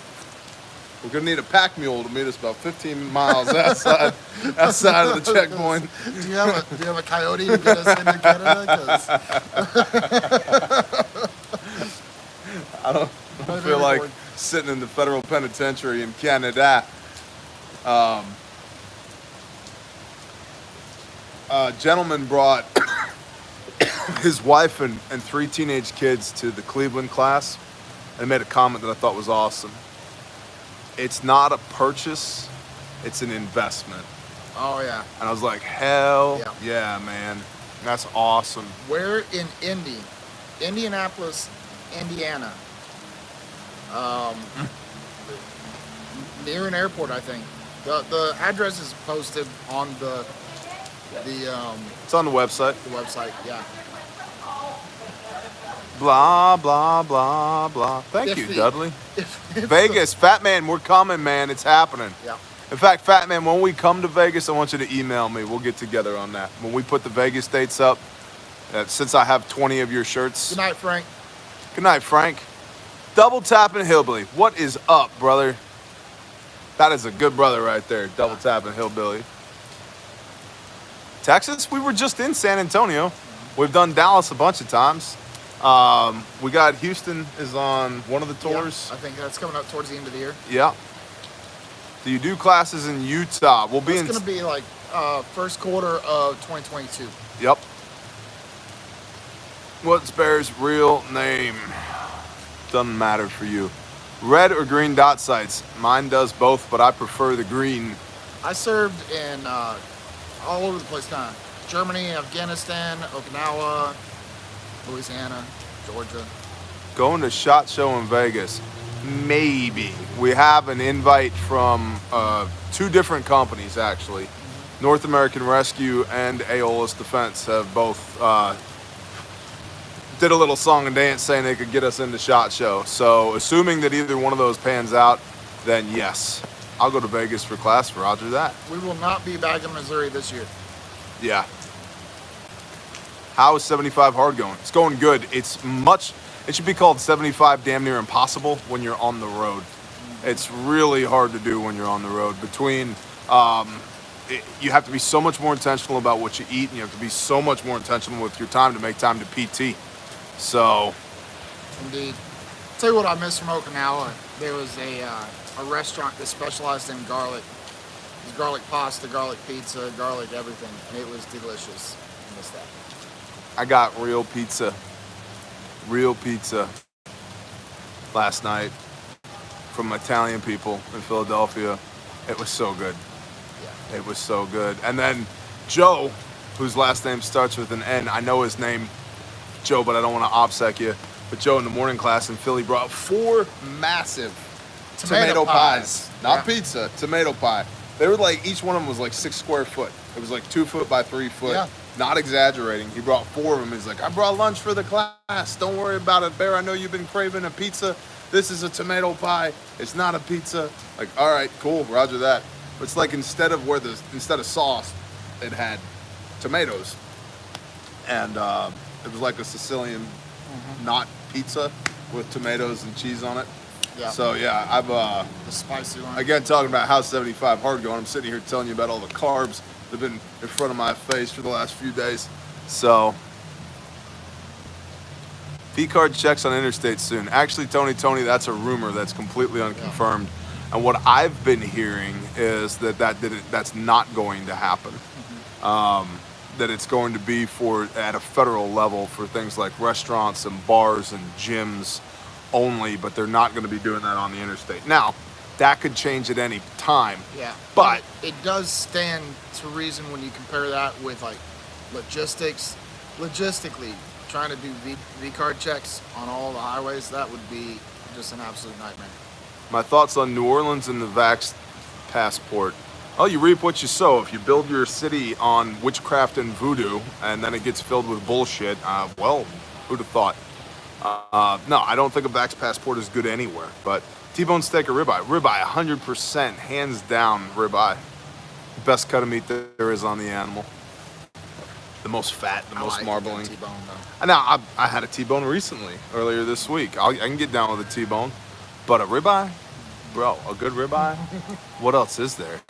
S2: we're gonna need a pack mule to meet us about 15 miles outside of the checkpoint.
S1: Do you have a coyote to get us into Canada? 'Cause
S2: I don't feel like sitting in the federal penitentiary in Canada. A gentleman brought his wife and 3 teenage kids to the Cleveland class and made a comment that I thought was awesome. It's not a purchase, it's an investment.
S1: Oh, yeah.
S2: And I was like, hell yeah, man. That's awesome.
S1: Where in Indianapolis, Indiana, near an airport, I think. The address is posted on the
S2: It's on the website.
S1: website. Yeah.
S2: Blah, blah, blah, blah. Thank you, Dudley.
S1: If
S2: Vegas, Fat Man, we're coming, man. It's happening.
S1: Yeah.
S2: In fact, Fat Man, when we come to Vegas, I want you to email me. We'll get together on that. When we put the Vegas dates up, since I have 20 of your shirts.
S1: Good night, Frank.
S2: Good night, Frank. Double Tapping Hillbilly. What is up, brother? That is a good brother right there. Double Tapping Hillbilly. Texas, we were just in San Antonio. We've done Dallas a bunch of times. We got Houston is on one of the tours.
S1: Yeah, I think that's coming up towards the end of the year.
S2: Yeah. Do you do classes in Utah? We'll be
S1: It's going to be like first quarter of 2022.
S2: Yep. What's Bear's real name? Doesn't matter for you. Red or green dot sites? Mine does both, but I prefer the green.
S1: I served in all over the place, kind of Germany, Afghanistan, Okinawa, Louisiana, Georgia.
S2: Going to SHOT Show in Vegas? Maybe. We have an invite from 2 different companies, actually. North American Rescue and Aeolus Defense have both did a little song and dance saying they could get us into SHOT Show. So assuming that either one of those pans out, then yes, I'll go to Vegas for class. Roger that.
S1: We will not be back in Missouri this year.
S2: Yeah. How is 75 hard going? It's going good. It should be called 75 damn near impossible when you're on the road. It's really hard to do when you're on the road. You have to be so much more intentional about what you eat, and you have to be so much more intentional with your time to make time to PT. So.
S1: Indeed. Tell you what I missed from Okinawa. There was a restaurant that specialized in garlic. It was garlic pasta, garlic pizza, garlic everything, and it was delicious. I missed that.
S2: I got real pizza last night from Italian people in Philadelphia. It was so good.
S1: Yeah.
S2: It was so good. And then Joe, whose last name starts with an N, I know his name, Joe, but I don't want to obsec you. But Joe in the morning class in Philly brought 4 massive tomato pies. Not pizza, tomato pie. They were like, each one of them was like 6 square foot. It was like 2 foot by 3 foot.
S1: Yeah.
S2: Not exaggerating. He brought 4 of them. He's like, I brought lunch for the class. Don't worry about it, Bear. I know you've been craving a pizza. This is a tomato pie. It's not a pizza. Like, all right, cool, roger that. But it's like instead of sauce, it had tomatoes. And it was like a Sicilian not pizza with tomatoes and cheese on it.
S1: Yeah.
S2: So yeah, I've
S1: The spicy one.
S2: again talking about how 75 hard going. I'm sitting here telling you about all the carbs that have been in front of my face for the last few days. So V-card checks on interstate soon. Actually, Tony, that's a rumor that's completely unconfirmed. And what I've been hearing is that's not going to happen. That it's going to be at a federal level for things like restaurants and bars and gyms only, but they're not going to be doing that on the interstate. Now, that could change at any time.
S1: Yeah.
S2: But
S1: it does stand to reason when you compare that with like logistically trying to do V-card checks on all the highways, that would be just an absolute nightmare.
S2: my thoughts on New Orleans and the Vax passport. Oh, you reap what you sow. If you build your city on witchcraft and voodoo, and then it gets filled with bullshit, well, who'd have thought? No, I don't think a Vax passport is good anywhere. But T-bone steak or ribeye? Ribeye, 100%, hands down, ribeye. Best cut of meat there is on the animal. The most fat, the most marbling.
S1: T-bone though.
S2: Now, I had a T-bone recently, earlier this week. I can get down with a T-bone. But a ribeye? Bro, a good ribeye? What else is there?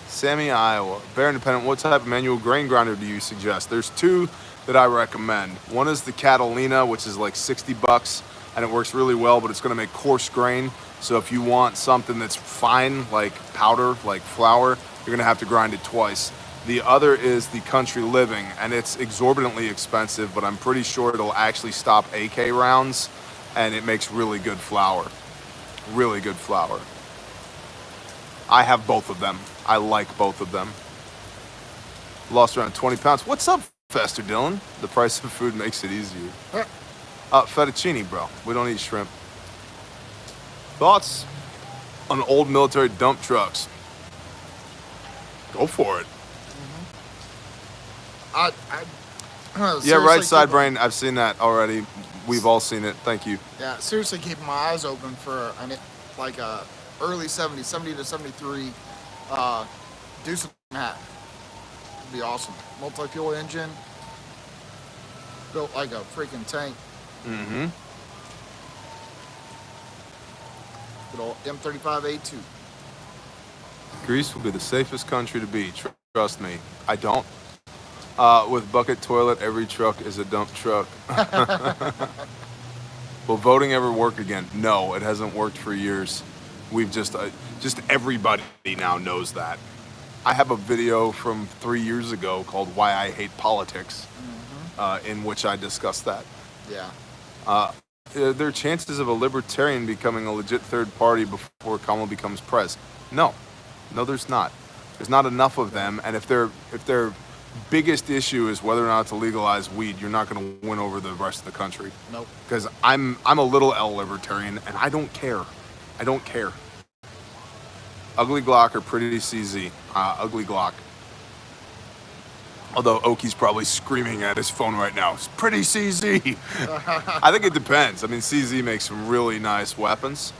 S2: Sammy, Iowa. Bear Independent, what type of manual grain grinder do you suggest? There's 2 that I recommend. One is the Catalina, which is like $60, and it works really well, but it's gonna make coarse grain. So if you want something that's fine, like powder, like flour, you're gonna have to grind it twice. The other is the Country Living, and it's exorbitantly expensive, but I'm pretty sure it'll actually stop AK rounds, and it makes really good flour. Really good flour. I have both of them. I like both of them. Lost around 20 pounds. What's up, Fester Dylan? The price of food makes it easier. Fettuccine, bro. We don't eat shrimp. Thoughts on old military dump trucks? Go for it.
S1: I
S2: Yeah,
S1: seriously
S2: right side
S1: keep-
S2: brain. I've seen that already. We've all seen it. Thank you.
S1: Yeah, seriously keeping my eyes open for like a early 70s, 70 to 73 Deuce and a half. It'd be awesome. Multi-fuel engine. Built like a freaking tank.
S2: Mm-hmm.
S1: Good old M35A2.
S2: Greece will be the safest country to be. Trust me. I don't. With bucket toilet, every truck is a dump truck. Will voting ever work again? No, it hasn't worked for years. We've just everybody now knows that. I have a video from 3 years ago called "Why I Hate Politics," in which I discuss that.
S1: Yeah.
S2: There are chances of a libertarian becoming a legit third party before Kamala becomes pres. No, there's not. There's not enough of them, and if their biggest issue is whether or not to legalize weed, you're not going to win over the rest of the country.
S1: Nope.
S2: Because I'm a little L libertarian, and I don't care. I don't care. Ugly Glock or pretty CZ? Ugly Glock. Although Oki's probably screaming at his phone right now. It's pretty CZ. I think it depends. I mean, CZ makes some really nice weapons.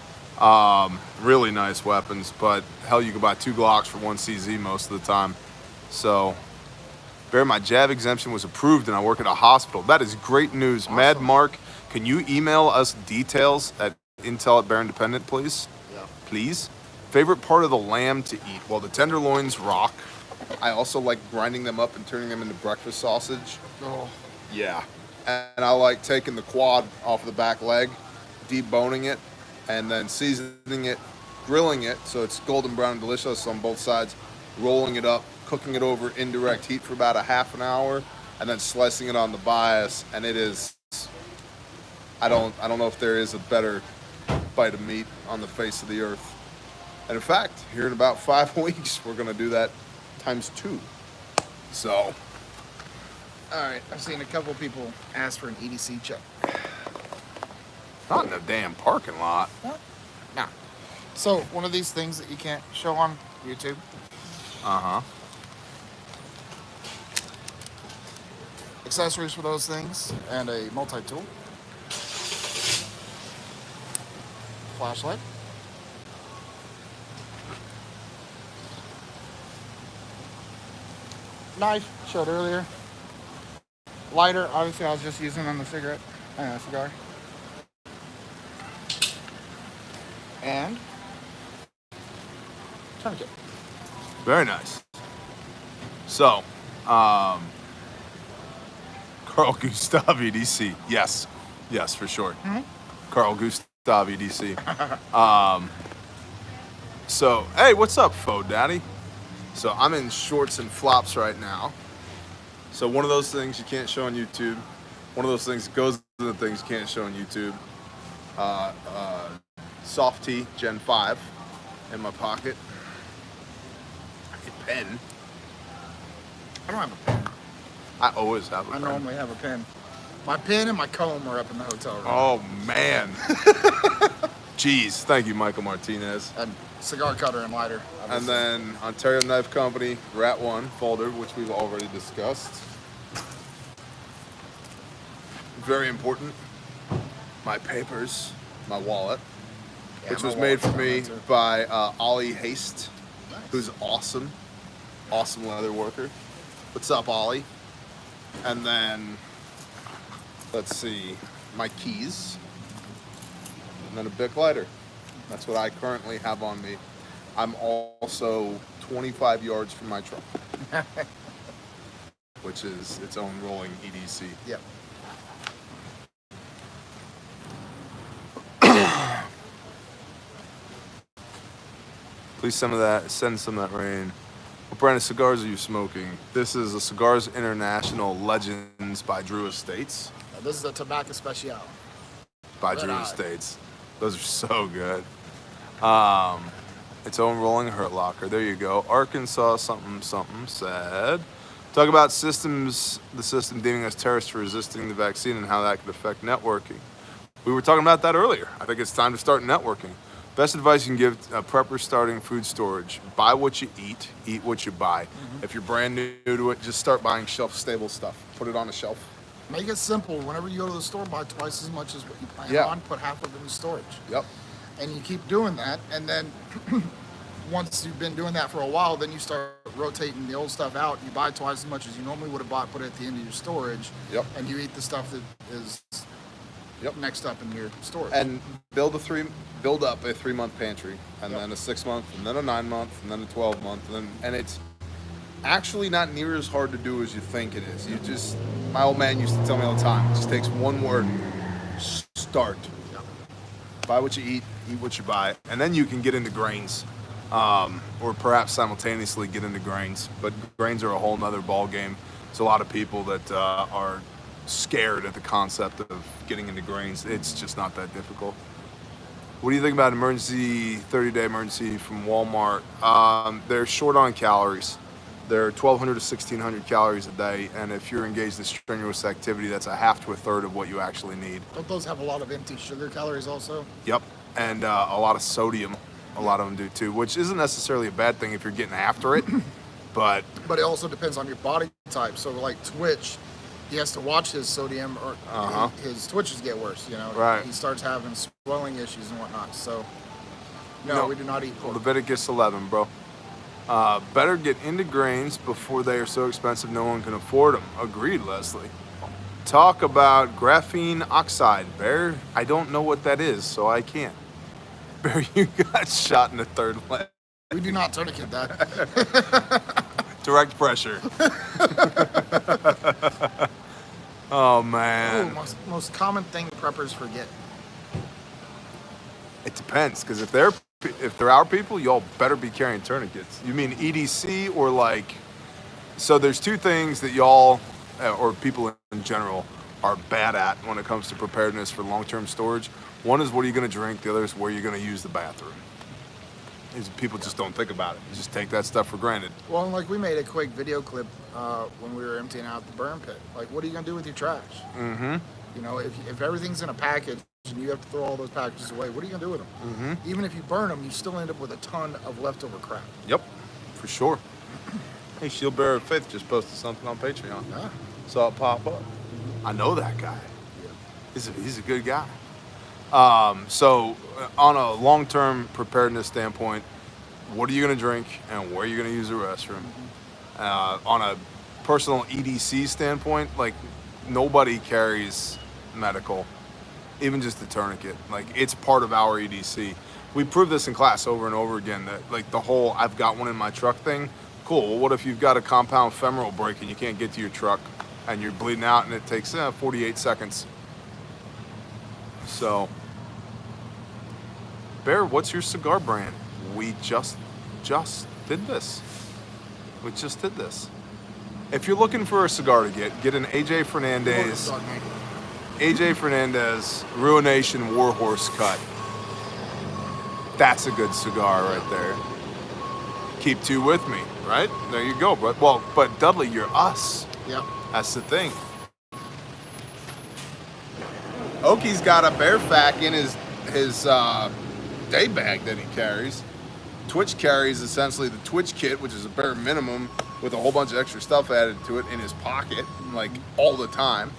S2: Really nice weapons. But hell, you can buy 2 Glocks for 1 CZ most of the time. So, Bear, my jab exemption was approved and I work at a hospital. That is great news.
S1: Awesome.
S2: Mad Mark, can you email us details at Intel at Bear Independent, please?
S1: Yeah.
S2: Please? Favorite part of the lamb to eat? Well, the tenderloins rock. I also like grinding them up and turning them into breakfast sausage.
S1: Oh.
S2: Yeah. And I like taking the quad off of the back leg, deboning it, and then seasoning it, grilling it so it's golden brown and delicious on both sides, rolling it up, cooking it over indirect heat for about a half an hour, and then slicing it on the bias, and it is, I don't know if there is a better bite of meat on the face of the earth. And in fact, here in about 5 weeks, we're gonna do that times 2. So.
S1: All right. I've seen a couple people ask for an EDC check.
S2: Not in a damn parking lot.
S1: What? Nah. So one of these things that you can't show on YouTube.
S2: Uh-huh.
S1: Accessories for those things and a multi-tool. Flashlight. Knife, showed earlier. Lighter, obviously I was just using on the cigar. And tourniquet.
S2: Very nice. So, Carl Gustav EDC. Yes, for short. Carl Gustav EDC. So, hey, what's up, Faux Daddy? So I'm in shorts and flops right now. So one of those things you can't show on YouTube. One of those things that goes to the things you can't show on YouTube. Soft T Gen 5 in my pocket. A pen.
S1: I don't have a pen.
S2: I always have a
S1: I
S2: pen.
S1: normally have a pen. My pen and my comb are up in the hotel room.
S2: Oh, man. Jeez. Thank you, Michael Martinez.
S1: And cigar cutter and lighter.
S2: And
S1: obviously.
S2: then Ontario Knife Company Rat 1 folder, which we've already discussed. Very important. My papers, my wallet,
S1: Yeah,
S2: which
S1: my
S2: was made for
S1: wallet's
S2: me
S1: on that too.
S2: by Ollie Haste,
S1: Nice.
S2: who's awesome. Awesome leather worker. What's up, Ollie? And then, let's see, my keys. And then a Bic lighter. That's what I currently have on me. I'm also 25 yards from my truck, which is its own rolling EDC.
S1: Yep.
S2: Please send some of that rain. What brand of cigars are you smoking? This is a Cigars International Legends by Drew Estates.
S1: Now, this is a tobacco special.
S2: By
S1: Red
S2: Drew
S1: Eye.
S2: Estates. Those are so good. Its own rolling hurt locker. There you go. Arkansas something said. Talk about the system deeming us terrorists for resisting the vaccine and how that could affect networking. We were talking about that earlier. I think it's time to start networking. Best advice you can give a prepper starting food storage: buy what you eat what you buy. If you're brand new to it, just start buying shelf-stable stuff. Put it on a shelf.
S1: Make it simple. Whenever you go to the store, buy twice as much as what you plan
S2: Yeah.
S1: on. Put half of it in storage.
S2: Yep.
S1: And you keep doing that, and then once you've been doing that for a while, then you start rotating the old stuff out. You buy twice as much as you normally would have bought, put it at the end of your storage.
S2: Yep.
S1: And you eat the stuff that is next up in your storage.
S2: And build up a 3-month pantry, and then a 6-month, and then a 9-month, and then a 12-month, and it's actually not near as hard to do as you think it is. My old man used to tell me all the time, it just takes one word: start. Buy what you eat what you buy, and then you can get into grains, or perhaps simultaneously get into grains. But grains are a whole nother ball game. There's a lot of people that are scared at the concept of getting into grains. It's just not that difficult. What do you think about emergency 30-day emergency from Walmart? They're short on calories. They're 1,200 to 1,600 calories a day, and if you're engaged in strenuous activity, that's a half to a third of what you actually need.
S1: Don't those have a lot of empty sugar calories also?
S2: Yep, and a lot of sodium. A lot of them do too, which isn't necessarily a bad thing if you're getting after it, but
S1: it also depends on your body type. So like Twitch, he has to watch his sodium, or his twitches get worse.
S2: Right.
S1: He starts having swelling issues and whatnot. So no, we do not eat pork.
S2: Leviticus 11, bro. Better get into grains before they are so expensive no one can afford them. Agreed, Leslie. Talk about graphene oxide. Bear, I don't know what that is, so I can't. Bear, you got shot in the third leg.
S1: We do not tourniquet that.
S2: Direct pressure. Oh, man.
S1: Ooh, most common thing preppers forget.
S2: It depends, because if they're our people, y'all better be carrying tourniquets. You mean EDC or like... So there's two things that y'all, or people in general, are bad at when it comes to preparedness for long-term storage. One is what are you going to drink? The other is where you're going to use the bathroom. People just don't think about it. You just take that stuff for granted.
S1: Well, and like we made a quick video clip when we were emptying out the burn pit. Like, what are you going to do with your trash?
S2: Mm-hmm.
S1: If everything's in a package and you have to throw all those packages away, what are you going to do with them? Mm-hmm. Even if you burn them, you still end up with a ton of leftover crap.
S2: Yep, for sure. Hey, Shield Bearer of Faith just posted something on Patreon.
S1: Yeah.
S2: Saw it pop up. I know that guy.
S1: Yeah.
S2: He's a good guy. So on a long-term preparedness standpoint, what are you going to drink and where are you going to use the restroom? On a personal EDC standpoint, like nobody carries medical, even just the tourniquet. Like it's part of our EDC. We proved this in class over and over again that like the whole I've got one in my truck thing. Cool. Well, what if you've got a compound femoral break and you can't get to your truck and you're bleeding out and it takes 48 seconds? So, Bear, what's your cigar brand? We just did this. We just did this. If you're looking for a cigar to get an AJ Fernandez Ruination Warhorse cut. That's a good cigar right there. Keep two with me, right? There you go. But Dudley, you're us.
S1: Yep.
S2: That's the thing. Oki's got a Bear Fac in his day bag that he carries. Twitch carries essentially the Twitch kit, which is a bare minimum with a whole bunch of extra stuff added to it in his pocket, like all the time.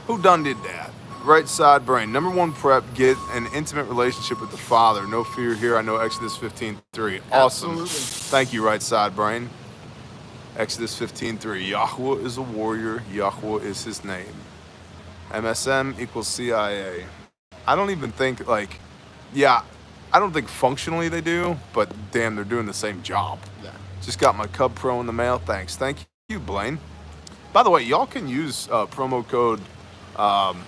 S2: Who done did that? Right side brain. Number one prep, get an intimate relationship with the Father. No fear here. I know Exodus 15:3. Awesome.
S1: Absolutely.
S2: Thank you, right side brain. Exodus 15:3. Yahweh is a warrior. Yahweh is his name. MSM equals CIA. I don't even think I don't think functionally they do, but damn, they're doing the same job.
S1: Yeah.
S2: Just got my Cub Pro in the mail. Thanks. Thank you, Blaine. By the way, y'all can use promo code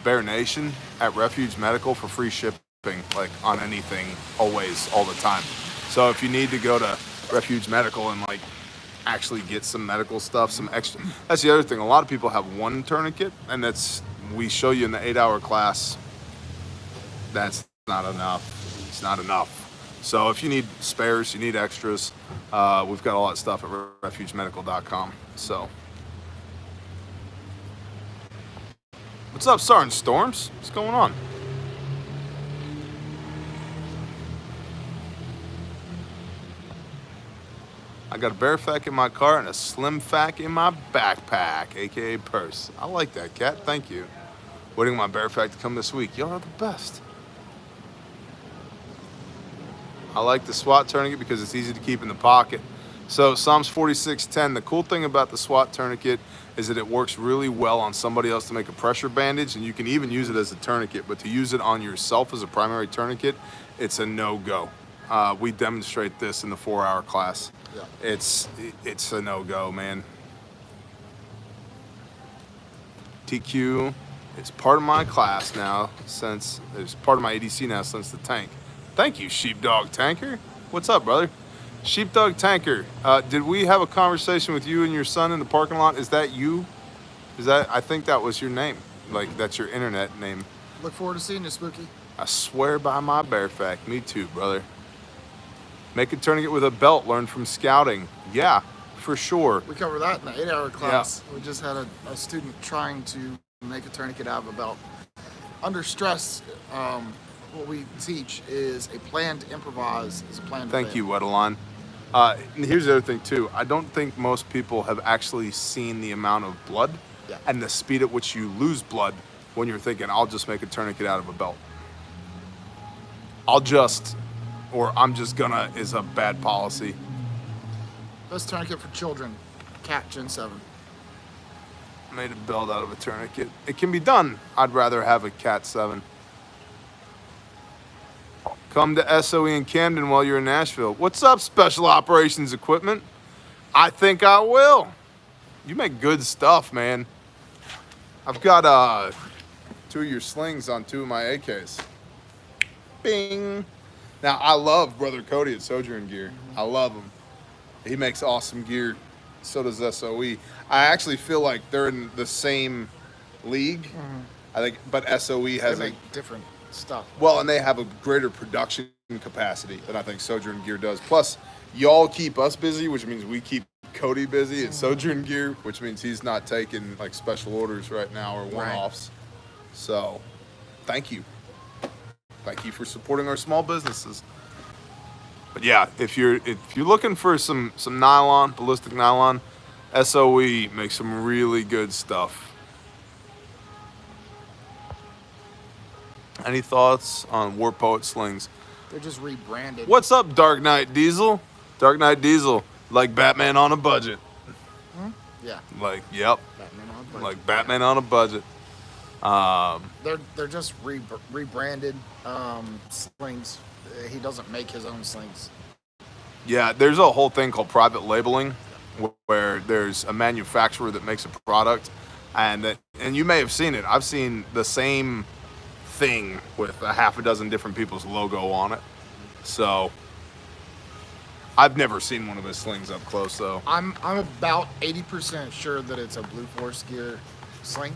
S2: Bear Nation at Refuge Medical for free shipping, like on anything, always, all the time. So if you need to go to Refuge Medical and like actually get some medical stuff, some extra. That's the other thing. A lot of people have one tourniquet, and we show you in the 8-hour class. That's not enough. It's not enough. So if you need spares, you need extras, we've got a lot of stuff at refugemedical.com. So, what's up, Sergeant Storms? What's going on? I got a bear fac in my car and a slim fac in my backpack, aka purse. I like that, Cat. Thank you. Waiting on my bear fac to come this week. Y'all are the best. I like the SWAT tourniquet because it's easy to keep in the pocket. So Psalms 46:10, the cool thing about the SWAT tourniquet is that it works really well on somebody else to make a pressure bandage, and you can even use it as a tourniquet, but to use it on yourself as a primary tourniquet, it's a no-go. We demonstrate this in the 4-hour class.
S1: Yeah.
S2: It's a no-go, man. TQ is part of my class now since, it's part of my ADC now since the tank. Thank you, Sheepdog Tanker. What's up, brother? Sheepdog Tanker, did we have a conversation with you and your son in the parking lot? Is that you? I think that was your name. Like, that's your internet name.
S1: Look forward to seeing you, Spooky.
S2: I swear by my bear fact. Me too, brother. Make a tourniquet with a belt learned from scouting. Yeah, for sure.
S1: We covered that in the 8-hour class. Yeah. We just had a student trying to make a tourniquet out of a belt. Under stress, what we teach is a plan to improvise is a plan to
S2: Thank
S1: fail.
S2: you, Wedelon. Here's the other thing, too. I don't think most people have actually seen the amount of blood and the speed at which you lose blood when you're thinking, I'll just make a tourniquet out of a belt. I'm just gonna is a bad policy.
S1: Best tourniquet for children, Cat Gen 7.
S2: Made a belt out of a tourniquet. It can be done. I'd rather have a Cat 7. Come to SOE in Camden while you're in Nashville. What's up, Special Operations Equipment? I think I will. You make good stuff, man. I've got 2 of your slings on 2 of my AKs. Bing. Now, I love Brother Cody at Sojourn Gear. I love him. He makes awesome gear. So does SOE. I actually feel like they're in the same league. I think, but SOE has
S1: They make different stuff.
S2: Well, and they have a greater production capacity than I think Sojourn Gear does. Plus, y'all keep us busy, which means we keep Cody busy at Sojourn Gear, which means he's not taking like special orders right now or one-offs. So, thank you. Thank you for supporting our small businesses. But yeah, if you're looking for some nylon, ballistic nylon, SOE makes some really good stuff. Any thoughts on War Poet slings?
S1: They're just rebranded.
S2: What's up, Dark Knight Diesel? Dark Knight Diesel, like Batman on a budget.
S1: Yeah.
S2: Like, yep.
S1: Batman on a budget.
S2: Like Batman on a budget.
S1: They're just rebranded slings. He doesn't make his own slings.
S2: Yeah, there's a whole thing called private labeling, where there's a manufacturer that makes a product, and you may have seen it. I've seen the same thing with a half a dozen different people's logo on it. So I've never seen one of his slings up close, though.
S1: I'm about 80% sure that it's a Blue Force Gear sling.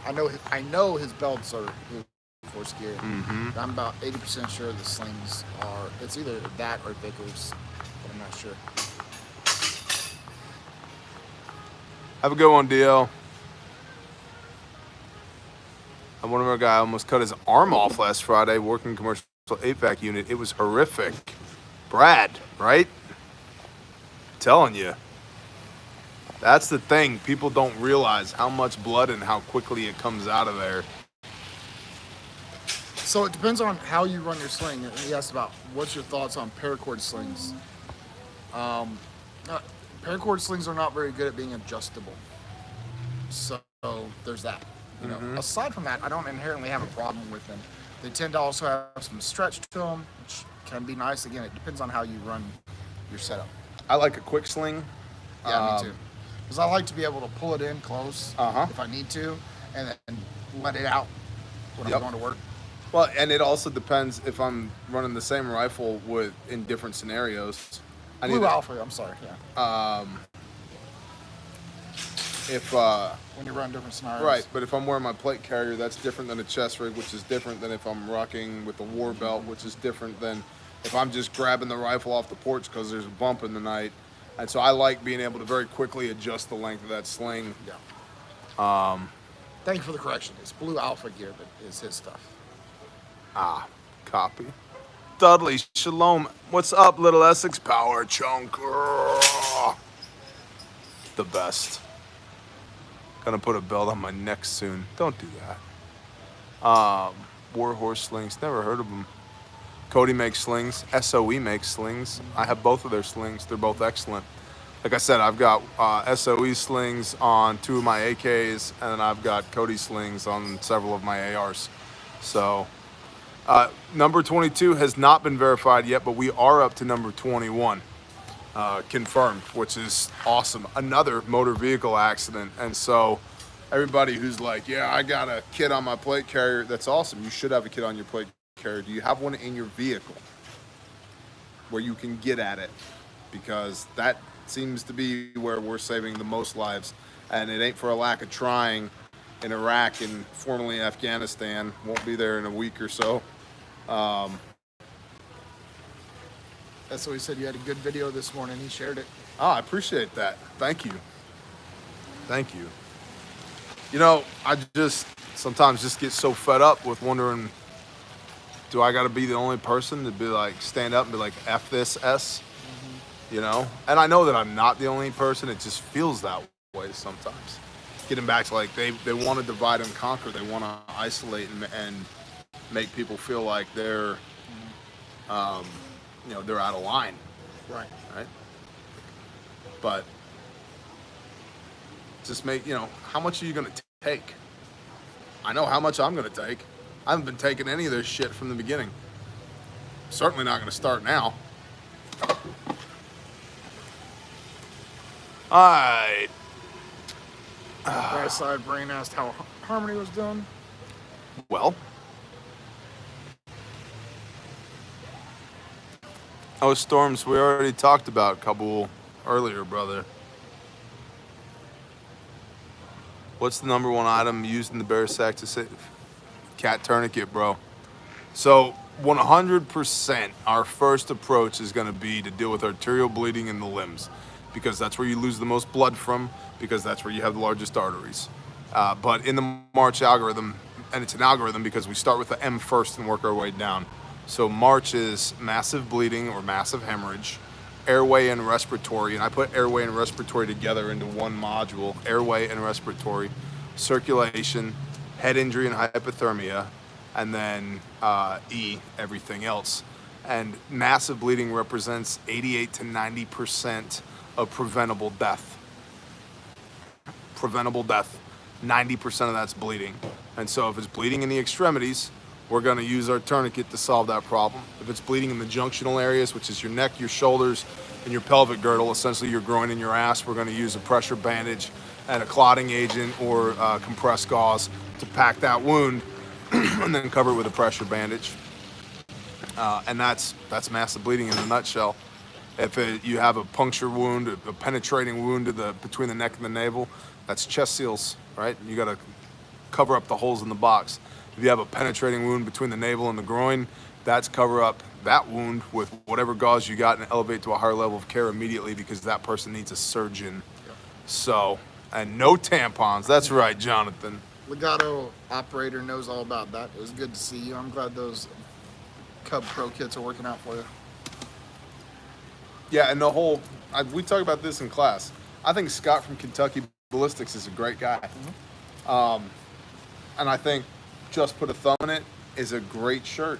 S1: I know his belts are Blue Force Gear.
S2: Mm-hmm.
S1: I'm about 80% sure the slings are. It's either that or Vickers, but I'm not sure.
S2: Have a good one, DL. One of our guys almost cut his arm off last Friday working commercial APAC unit. It was horrific. Brad, right? Telling you. That's the thing. People don't realize how much blood and how quickly it comes out of there.
S1: So it depends on how you run your sling. And he asked about what's your thoughts on paracord slings. Paracord slings are not very good at being adjustable. So there's that. You know, aside from that, I don't inherently have a problem with them. They tend to also have some stretch to them, which can be nice. Again, it depends on how you run your setup.
S2: I like a quick sling.
S1: Yeah, me too. Because I like to be able to pull it in close if I need to, and then let it out when I'm going to work.
S2: Well, and it also depends if I'm running the same rifle in different scenarios.
S1: Blue Alpha, I'm sorry, yeah. When you run different scenarios.
S2: Right, but if I'm wearing my plate carrier, that's different than a chest rig, which is different than if I'm rocking with the war belt, which is different than if I'm just grabbing the rifle off the porch because there's a bump in the night. And so I like being able to very quickly adjust the length of that sling.
S1: Yeah. Thank you for the correction. It's Blue Alpha gear that is his stuff.
S2: Copy. Dudley, shalom. What's up, little Essex Power Chunk? The best. Gonna put a belt on my neck soon. Don't do that. Warhorse Slings, never heard of them. Cody makes slings. SOE makes slings. I have both of their slings. They're both excellent. Like I said, I've got SOE slings on 2 of my AKs, and then I've got Cody slings on several of my ARs. So, number 22 has not been verified yet, but we are up to number 21 confirmed, which is awesome. Another motor vehicle accident. And so everybody who's like, yeah, I got a kit on my plate carrier, that's awesome. You should have a kit on your plate carrier. Do you have one in your vehicle where you can get at it? Because that seems to be where we're saving the most lives, and it ain't for a lack of trying. In Iraq and formerly Afghanistan, won't be there in a week or so.
S1: That's what he said. You had a good video this morning. He shared it.
S2: Oh, I appreciate that. Thank you. Thank you. You know, I just sometimes just get so fed up with wondering, do I got to be the only person to be like, stand up and be like, F this S? You know? And I know that I'm not the only person. It just feels that way sometimes. Getting back to like, they want to divide and conquer. They want to isolate and make people feel like they're, you know, they're out of line.
S1: Right.
S2: Right? But just make, you know, how much are you going to take? I know how much I'm going to take. I haven't been taking any of this shit from the beginning. Certainly not going to start now. All right.
S1: Right side brain asked how Harmony was doing.
S2: Well. Oh, storms, we already talked about Kabul earlier, brother. What's the number one item used in the bear sack to save? Cat tourniquet, bro. So 100% our first approach is going to be to deal with arterial bleeding in the limbs, because that's where you lose the most blood from, because that's where you have the largest arteries. But in the March algorithm, and it's an algorithm because we start with the M first and work our way down. So March is massive bleeding or massive hemorrhage, airway and respiratory, and I put airway and respiratory together into one module, airway and respiratory, circulation, head injury and hypothermia, and then E, everything else. And massive bleeding represents 88 to 90% of preventable death. Preventable death, 90% of that's bleeding. And so if it's bleeding in the extremities, we're gonna use our tourniquet to solve that problem. If it's bleeding in the junctional areas, which is your neck, your shoulders, and your pelvic girdle, essentially your groin and your ass, we're gonna use a pressure bandage and a clotting agent or compressed gauze to pack that wound and then cover it with a pressure bandage. And that's massive bleeding in a nutshell. If you have a puncture wound, a penetrating wound between the neck and the navel, that's chest seals, right? You gotta cover up the holes in the box. If you have a penetrating wound between the navel and the groin, that's cover up that wound with whatever gauze you got and elevate to a higher level of care immediately, because that person needs a surgeon. Yep. So, and no tampons. That's right, Jonathan.
S1: Legato operator knows all about that. It was good to see you. I'm glad those Cub Pro kits are working out for you.
S2: Yeah, and the whole, we talk about this in class. I think Scott from Kentucky Ballistics is a great guy. Mm-hmm. And I think Just Put a Thumb in It is a great shirt.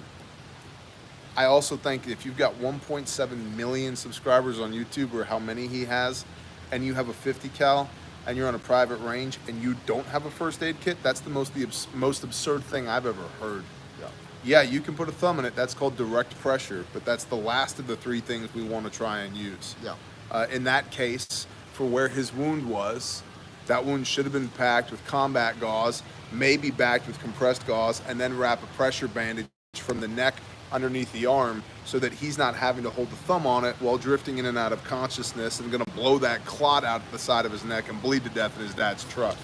S2: I also think if you've got 1.7 million subscribers on YouTube, or how many he has, and you have a 50 cal and you're on a private range and you don't have a first aid kit, that's the most absurd thing I've ever heard. Yeah, you can put a thumb in it. That's called direct pressure, but that's the last of the three things we want to try and use. Yeah. In that case, for where his wound was, that wound should have been packed with combat gauze, maybe backed with compressed gauze, and then wrap a pressure bandage from the neck underneath the arm so that he's not having to hold the thumb on it while drifting in and out of consciousness and going to blow that clot out the side of his neck and bleed to death in his dad's truck.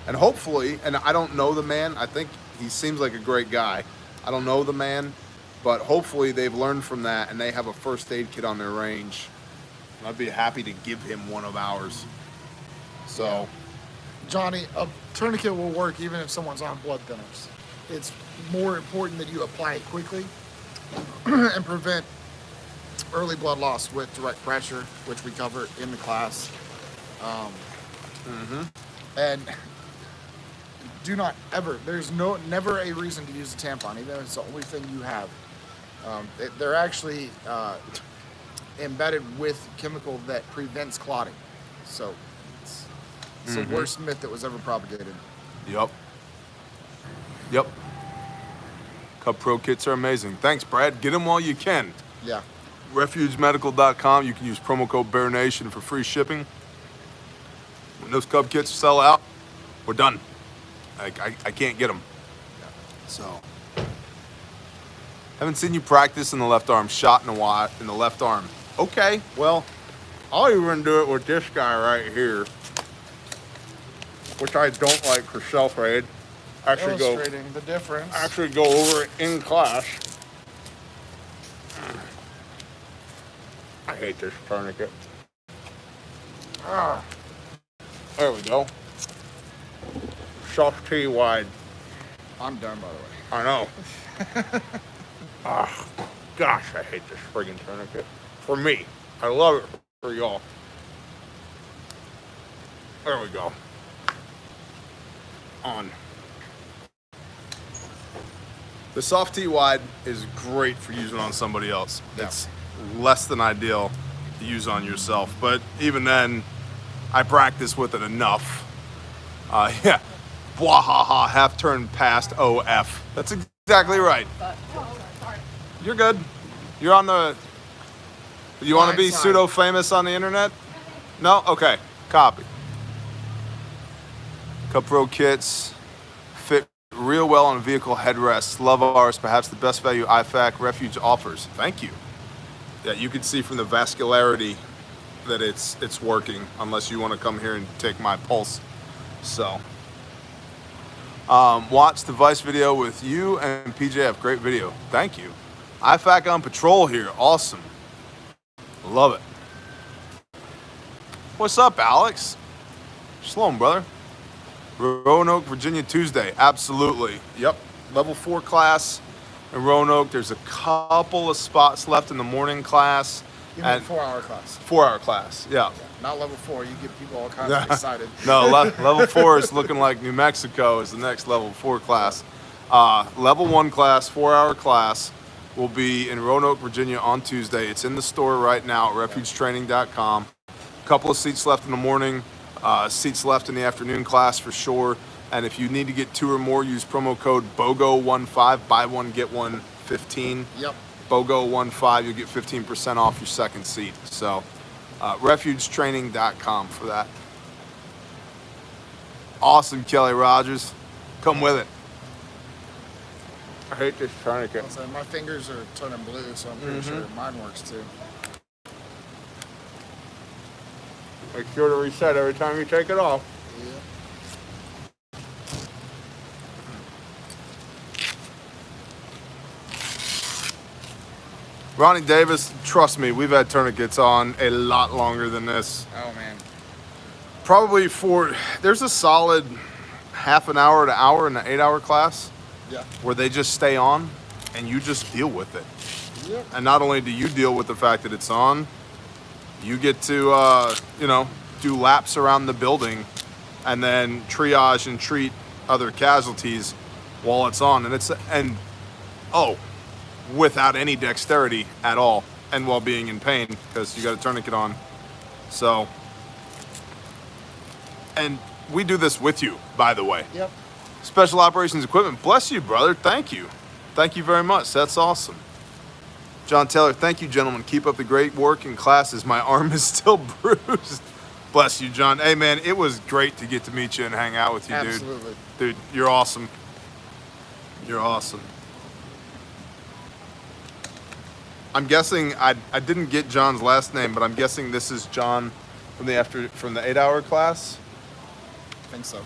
S2: And hopefully, and I don't know the man, I think he seems like a great guy. I don't know the man, but hopefully they've learned from that and they have a first aid kit on their range. And I'd be happy to give him one of ours. So,
S1: yeah. Johnny, a tourniquet will work even if someone's on blood thinners. It's more important that you apply it quickly and prevent early blood loss with direct pressure, which we cover in the class. And do not ever, there's never a reason to use a tampon, even if it's the only thing you have. They're actually embedded with chemical that prevents clotting. So it's the worst myth that was ever propagated.
S2: Yep. Cup Pro kits are amazing. Thanks, Brad. Get them while you can.
S1: Yeah.
S2: RefugeMedical.com. You can use promo code BearNation for free shipping. When those Cub kits sell out, we're done. I can't get them. So, haven't seen you practice in the left arm shot in a while. In the left arm. Okay, well, I'll even do it with this guy right here, which I don't like for self-aid.
S1: Illustrating the difference.
S2: Actually go over it in class. I hate this tourniquet. There we go. Soft T wide.
S1: I'm done, by the way.
S2: I know. Gosh, I hate this friggin' tourniquet. For me. I love it for y'all. There we go. On. The soft T wide is great for using on somebody else.
S1: Yeah.
S2: It's less than ideal to use on yourself, but even then, I practice with it enough. Yeah, Bwahaha, half turn past OF. That's exactly right. You're good. You're on the. You want to be
S1: Fine.
S2: pseudo famous on the internet? No? Okay. Copy. Cup Pro kits fit real well on vehicle headrests. Love ours, perhaps the best value IFAC Refuge offers. Thank you. Yeah, you can see from the vascularity that it's working, unless you want to come here and take my pulse. So, watch the Vice video with you and PJF. Great video. Thank you. IFAC on patrol here. Awesome. Love it. What's up, Alex? Shalom, brother. Roanoke, Virginia, Tuesday. Absolutely. Yep. Level 4 class in Roanoke. There's a couple of spots left in the morning class.
S1: You mean 4-hour class?
S2: 4-hour class, yeah.
S1: Not level 4. You get people all kinds of excited.
S2: No, level 4 is looking like New Mexico is the next level 4 class. Level 1 class, 4-hour class, will be in Roanoke, Virginia on Tuesday. It's in the store right now at refugetraining.com. A couple of seats left in the morning, seats left in the afternoon class for sure. And if you need to get 2 or more, use promo code BOGO15, buy one, get one 15.
S1: Yep.
S2: BOGO15, you'll get 15% off your second seat. So, refugetraining.com for that. Awesome, Kelly Rogers. Come with it. I hate this tourniquet.
S1: So my fingers are turning blue, so I'm pretty sure mine works too.
S2: Make sure to reset every time you take it off.
S1: Yeah.
S2: Ronnie Davis, trust me, we've had tourniquets on a lot longer than this.
S1: Oh man.
S2: Probably there's a solid half an hour to hour in the 8-hour class
S1: Yeah.
S2: where they just stay on and you just deal with it.
S1: Yep.
S2: And not only do you deal with the fact that it's on, you get to, do laps around the building and then triage and treat other casualties while it's on. Without any dexterity at all and while being in pain because you got a tourniquet on. So, and we do this with you, by the way.
S1: Yep.
S2: Special Operations Equipment, bless you, brother. Thank you. Thank you very much. That's awesome. John Taylor, thank you, gentlemen. Keep up the great work in classes. My arm is still bruised. Bless you, John. Hey, man, it was great to get to meet you and hang out with you,
S1: Absolutely.
S2: dude. Dude, you're awesome. You're awesome. I'm guessing, I didn't get John's last name, but I'm guessing this is John from the 8-hour class.
S1: I think so.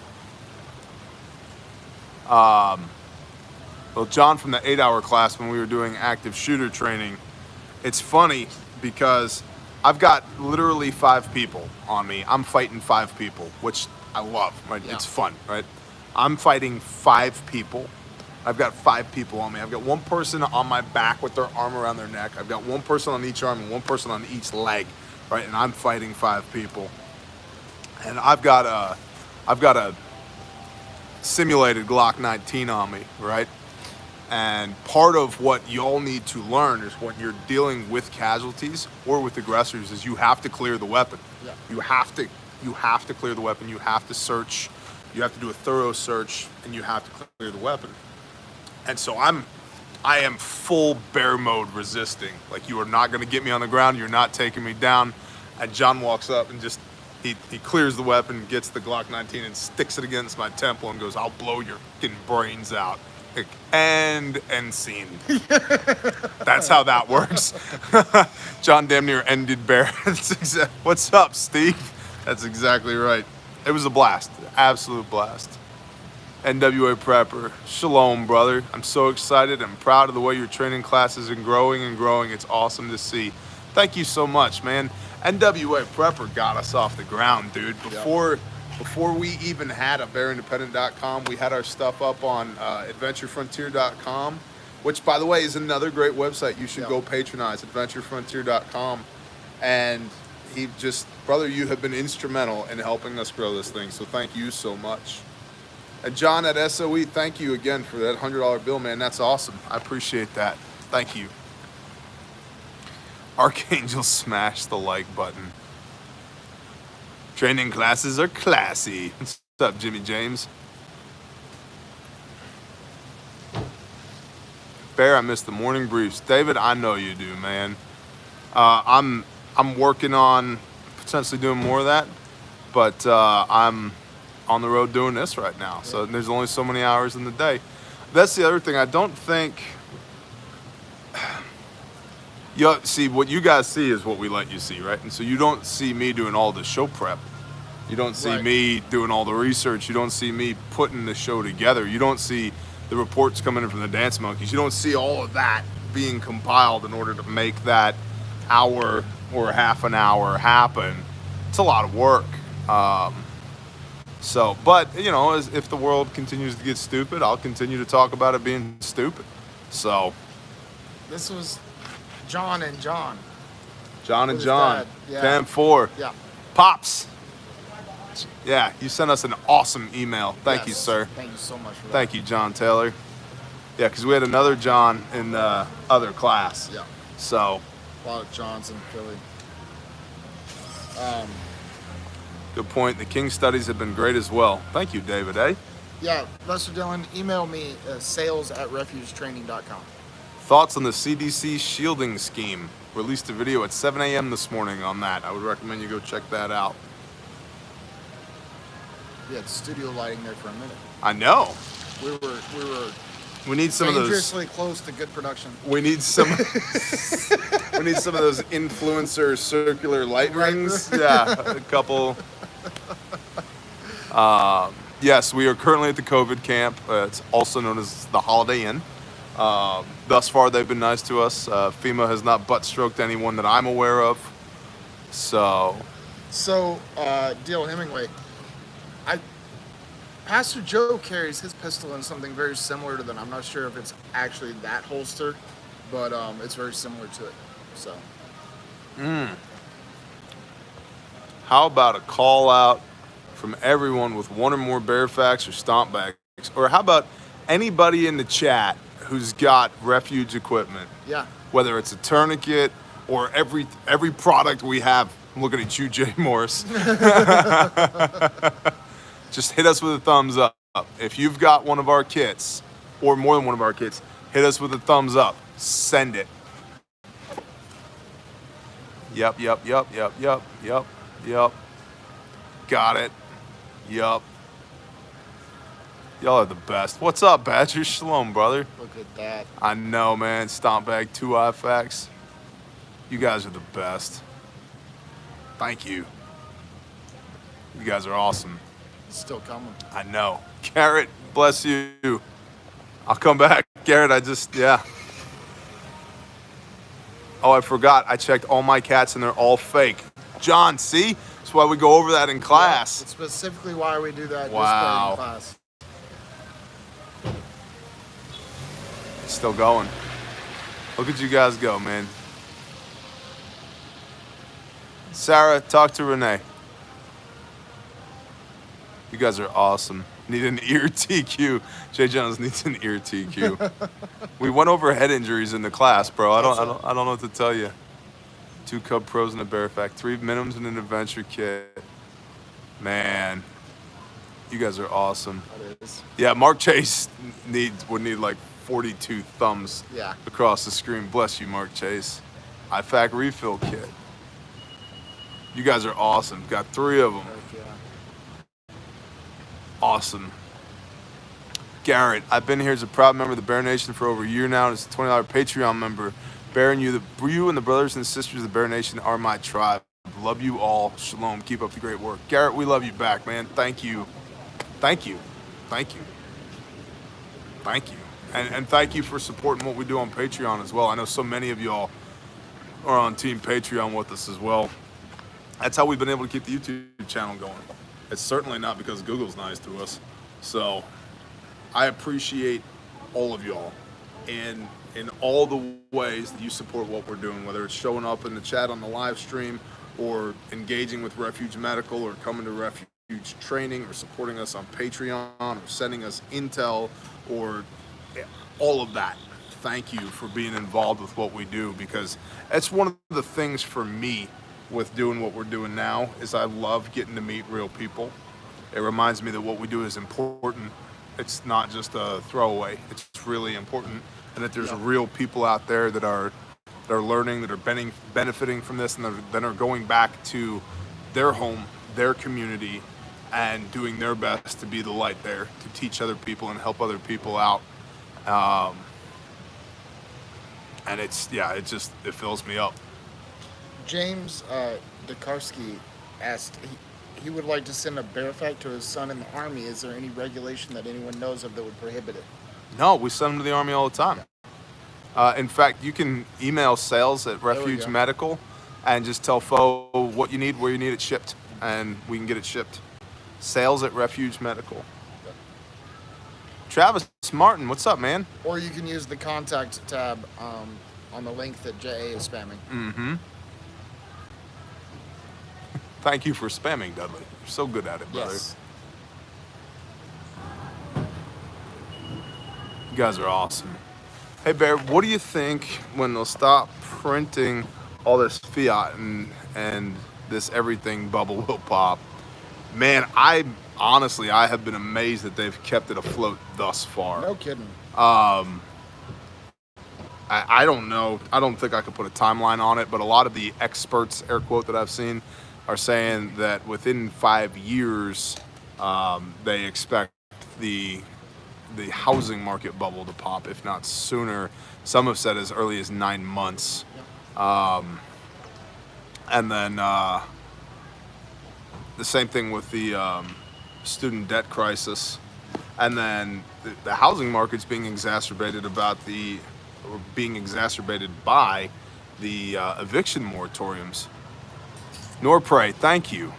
S2: Well, John from the 8-hour class when we were doing active shooter training. It's funny because I've got literally 5 people on me. I'm fighting 5 people, which I love, right?
S1: Yeah.
S2: It's fun, right? I'm fighting 5 people I've got 5 people on me. I've got one person on my back with their arm around their neck. I've got one person on each arm and one person on each leg, right? And I'm fighting 5 people. And I've got a simulated Glock 19 on me, right? And part of what y'all need to learn is when you're dealing with casualties or with aggressors is you have to clear the weapon.
S1: Yeah.
S2: You have to clear the weapon. You have to search. You have to do a thorough search, and you have to clear the weapon. And so I am full bear mode resisting. Like, you are not going to get me on the ground. You're not taking me down. And John walks up and just, he clears the weapon, gets the Glock 19 and sticks it against my temple and goes, "I'll blow your fucking brains out." Like, end scene. That's how that works. John damn near ended bear. What's up, Steve? That's exactly right. It was a blast. Absolute blast. NWA Prepper, shalom, brother. I'm so excited and proud of the way your training classes are growing and growing. It's awesome to see. Thank you so much, man. NWA Prepper got us off the ground, dude. Before we even had a bearindependent.com, we had our stuff up on adventurefrontier.com, which, by the way, is another great website you should go patronize, adventurefrontier.com. And brother, you have been instrumental in helping us grow this thing, so thank you so much. And John at SOE, thank you again for that $100 bill, man. That's awesome. I appreciate that. Thank you. Archangel smash the like button. Training classes are classy. What's up, Jimmy James? Bear, I missed the morning briefs. David, I know you do, man. I'm working on potentially doing more of that, but I'm on the road doing this right now. So there's only so many hours in the day. That's the other thing. I don't think... see, what you guys see is what we let you see, right? And so you don't see me doing all the show prep. You don't see me doing all the research. You don't see me putting the show together. You don't see the reports coming in from the Dance Monkeys. You don't see all of that being compiled in order to make that hour or half an hour happen. It's a lot of work. But, if the world continues to get stupid, I'll continue to talk about it being stupid. So.
S1: This was John and John.
S2: John and John.
S1: Yeah.
S2: 10-4.
S1: Yeah.
S2: Pops. Yeah, you sent us an awesome email. Thank you, sir.
S1: Thank you so much for that.
S2: Thank you, John Taylor. Yeah, because we had another John in the other class.
S1: Yeah.
S2: So.
S1: A lot of Johns in Philly.
S2: Good point. The King studies have been great as well. Thank you, David, eh?
S1: Yeah, Lester Dillon, email me sales@refugetraining.com.
S2: Thoughts on the CDC shielding scheme? Released a video at 7 a.m. this morning on that. I would recommend you go check that out.
S1: We had studio lighting there for a minute.
S2: I know.
S1: We
S2: need some of those.
S1: Dangerously close to good production.
S2: We need some. We need some of those influencer circular light rings. Yeah, a couple. Yes, we are currently at the COVID camp. It's also known as the Holiday Inn. Thus far, they've been nice to us. FEMA has not butt-stroked anyone that I'm aware of. So,
S1: D.L. Hemingway, Pastor Joe carries his pistol in something very similar to that. I'm not sure if it's actually that holster, but it's very similar to it. So.
S2: How about a call out from everyone with one or more bear facts or stomp bags? Or how about anybody in the chat who's got Refuge equipment?
S1: Yeah.
S2: Whether it's a tourniquet or every product we have. I'm looking at you, Jay Morris. Just hit us with a thumbs up. If you've got one of our kits, or more than one of our kits, hit us with a thumbs up. Send it. Yep. Got it. Yup. Y'all are the best. What's up, Badger? Shalom, brother.
S1: Look at that.
S2: I know, man. Stomp bag, 2 IFAX. You guys are the best. Thank you. You guys are awesome.
S1: It's still coming.
S2: I know. Garrett, bless you. I'll come back. Garrett, yeah. Oh, I forgot. I checked all my cats and they're all fake. John, see? That's why we go over that in class.
S1: Yeah, it's specifically why we do that.
S2: Wow.
S1: Just in class.
S2: It's still going. Look at you guys go, man. Sarah, talk to Renee. You guys are awesome. Need an ear TQ. Jay Jones needs an ear TQ. We went over head injuries in the class, bro. I don't know what to tell you. 2 Cub Pros and a Bear Fact. 3 minimums and an adventure kit. Man, you guys are awesome.
S1: That is.
S2: Yeah, Mark Chase would need like 42 thumbs across the screen. Bless you, Mark Chase. IFAC refill kit. You guys are awesome. Got 3 of them. Awesome. Garrett, I've been here as a proud member of the Bear Nation for over a year now, and as a $20 Patreon member. Bear and you and the brothers and sisters of the Bear Nation are my tribe. Love you all. Shalom. Keep up the great work. Garrett, we love you back, man. Thank you. Thank you. Thank you. Thank you. And thank you for supporting what we do on Patreon as well. I know so many of y'all are on Team Patreon with us as well. That's how we've been able to keep the YouTube channel going. It's certainly not because Google's nice to us. So I appreciate all of y'all and in all the ways that you support what we're doing, whether it's showing up in the chat on the live stream or engaging with Refuge Medical or coming to Refuge training or supporting us on Patreon or sending us intel or all of that. Thank you for being involved with what we do, because it's one of the things for me with doing what we're doing now is I love getting to meet real people. It reminds me that what we do is important. It's not just a throwaway. It's really important, and that there's real people out there that are learning, that are benefiting from this, and that are going back to their home, their community, and doing their best to be the light there, to teach other people and help other people out. And it fills me up.
S1: James Dekarski asked, he would like to send a bear fact to his son in the Army. Is there any regulation that anyone knows of that would prohibit it?
S2: No, we send them to the Army all the time. In fact, you can email sales at Refuge Medical and just tell Fo what you need, where you need it shipped, and we can get it shipped. Sales at Refuge Medical. Travis Martin, what's up, man?
S1: Or you can use the contact tab on the link that JA is spamming.
S2: Mm-hmm. Thank you for spamming, Dudley. You're so good at it, brother.
S1: Yes.
S2: You guys are awesome. Hey, Bear, what do you think when they'll stop printing all this fiat and this everything bubble will pop? Man, I have been amazed that they've kept it afloat thus far.
S1: No kidding.
S2: I don't know. I don't think I could put a timeline on it, but a lot of the experts, air quote, that I've seen are saying that within 5 years, they expect the housing market bubble to pop, if not sooner. Some have said as early as 9 months. And then the same thing with the student debt crisis. And then the housing market's being exacerbated by the eviction moratoriums. Norpray, thank you.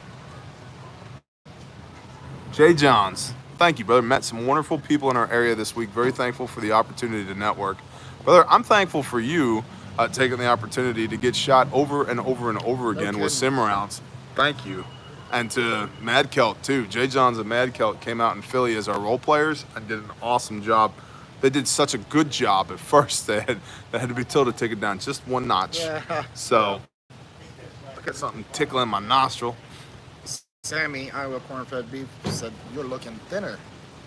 S2: Jay Johns, thank you, brother. Met some wonderful people in our area this week. Very thankful for the opportunity to network. Brother, I'm thankful for you taking the opportunity to get shot over and over and over again with sim rounds. Thank you. And to Mad Kelt, too. Jay Johns and Mad Kelt came out in Philly as our role players and did an awesome job. They did such a good job at first. They had to be told to take it down just one notch. Yeah. So, I got something tickling my nostril.
S1: Sammy, Iowa corn-fed beef, said, "You're looking thinner."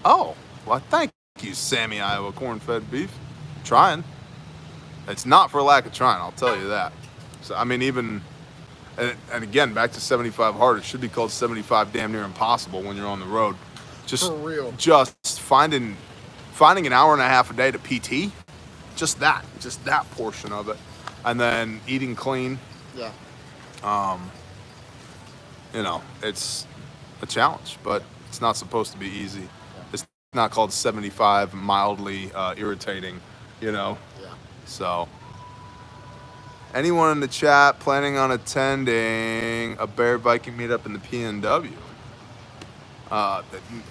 S2: Oh, well, thank you, Sammy, Iowa corn-fed beef. Trying. It's not for lack of trying, I'll tell you that. So, I mean, even, and again, back to 75 hard, it should be called 75 damn near impossible when you're on the road. Just,
S1: for real.
S2: Just finding an hour and a half a day to PT, just that portion of it. And then eating clean.
S1: Yeah.
S2: It's a challenge, but it's not supposed to be easy. Yeah. It's not called 75 mildly irritating, Yeah. So, anyone in the chat planning on attending a Bear Viking meetup in the PNW?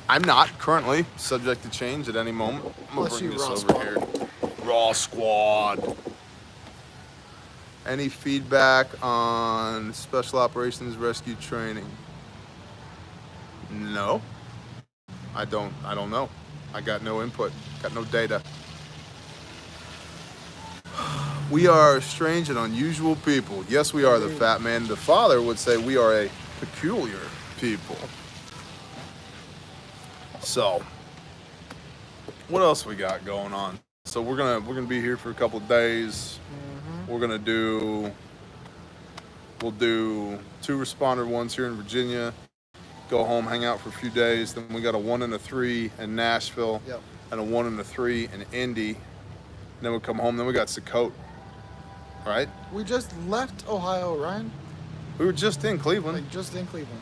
S2: I'm not currently, subject to change at any moment. I'm gonna bring this over here. Raw Squad. Any feedback on special operations rescue training? No. I don't know. I got no input. Got no data. We are strange and unusual people. Yes, we are, the fat man. The father would say we are a peculiar people. So, what else we got going on? So we're gonna be here for a couple of days. We'll do 2 responder ones here in Virginia. Go home, hang out for a few days. Then we got a 1 and a 3 in Nashville, and a 1 and a 3 in Indy. And then we come home. Then we got Socote. Right?
S1: We just left Ohio, Ryan.
S2: We were just in Cleveland.
S1: Like, just in Cleveland.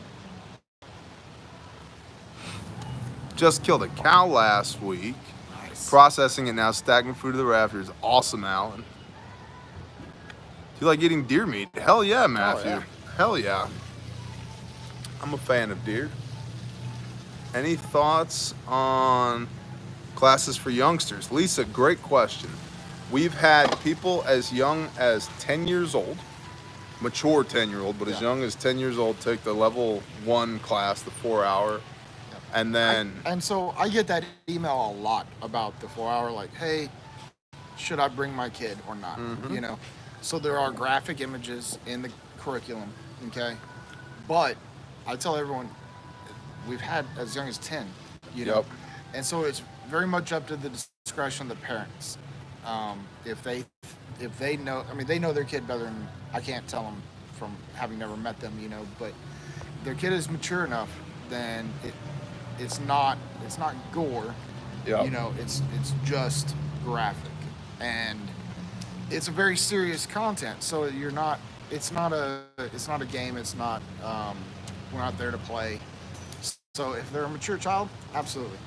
S2: Just killed a cow last week.
S1: Nice.
S2: Processing it now, stacking food to the rafters. Awesome, Alan. Do you like eating deer meat? Hell yeah, Matthew.
S1: yeah.
S2: Hell yeah. I'm a fan of deer. Any thoughts on classes for youngsters? Lisa, great question. We've had people as young as 10 years old, mature 10-year-old, but as young as 10 years old, take the level 1 class, the 4-hour, and then...
S1: And so I get that email a lot about the 4-hour, like, hey, should I bring my kid or not? You know, so there are graphic images in the curriculum, okay? But I tell everyone, we've had as young as 10, you know? And so it's very much up to the discretion of the parents. If they know, I mean, they know their kid better than I can't tell them from having never met them, you know, but their kid is mature enough, then it's not gore, you know, it's just graphic, and it's a very serious content. So it's not a game. It's not, we're not there to play. So if they're a mature child, absolutely.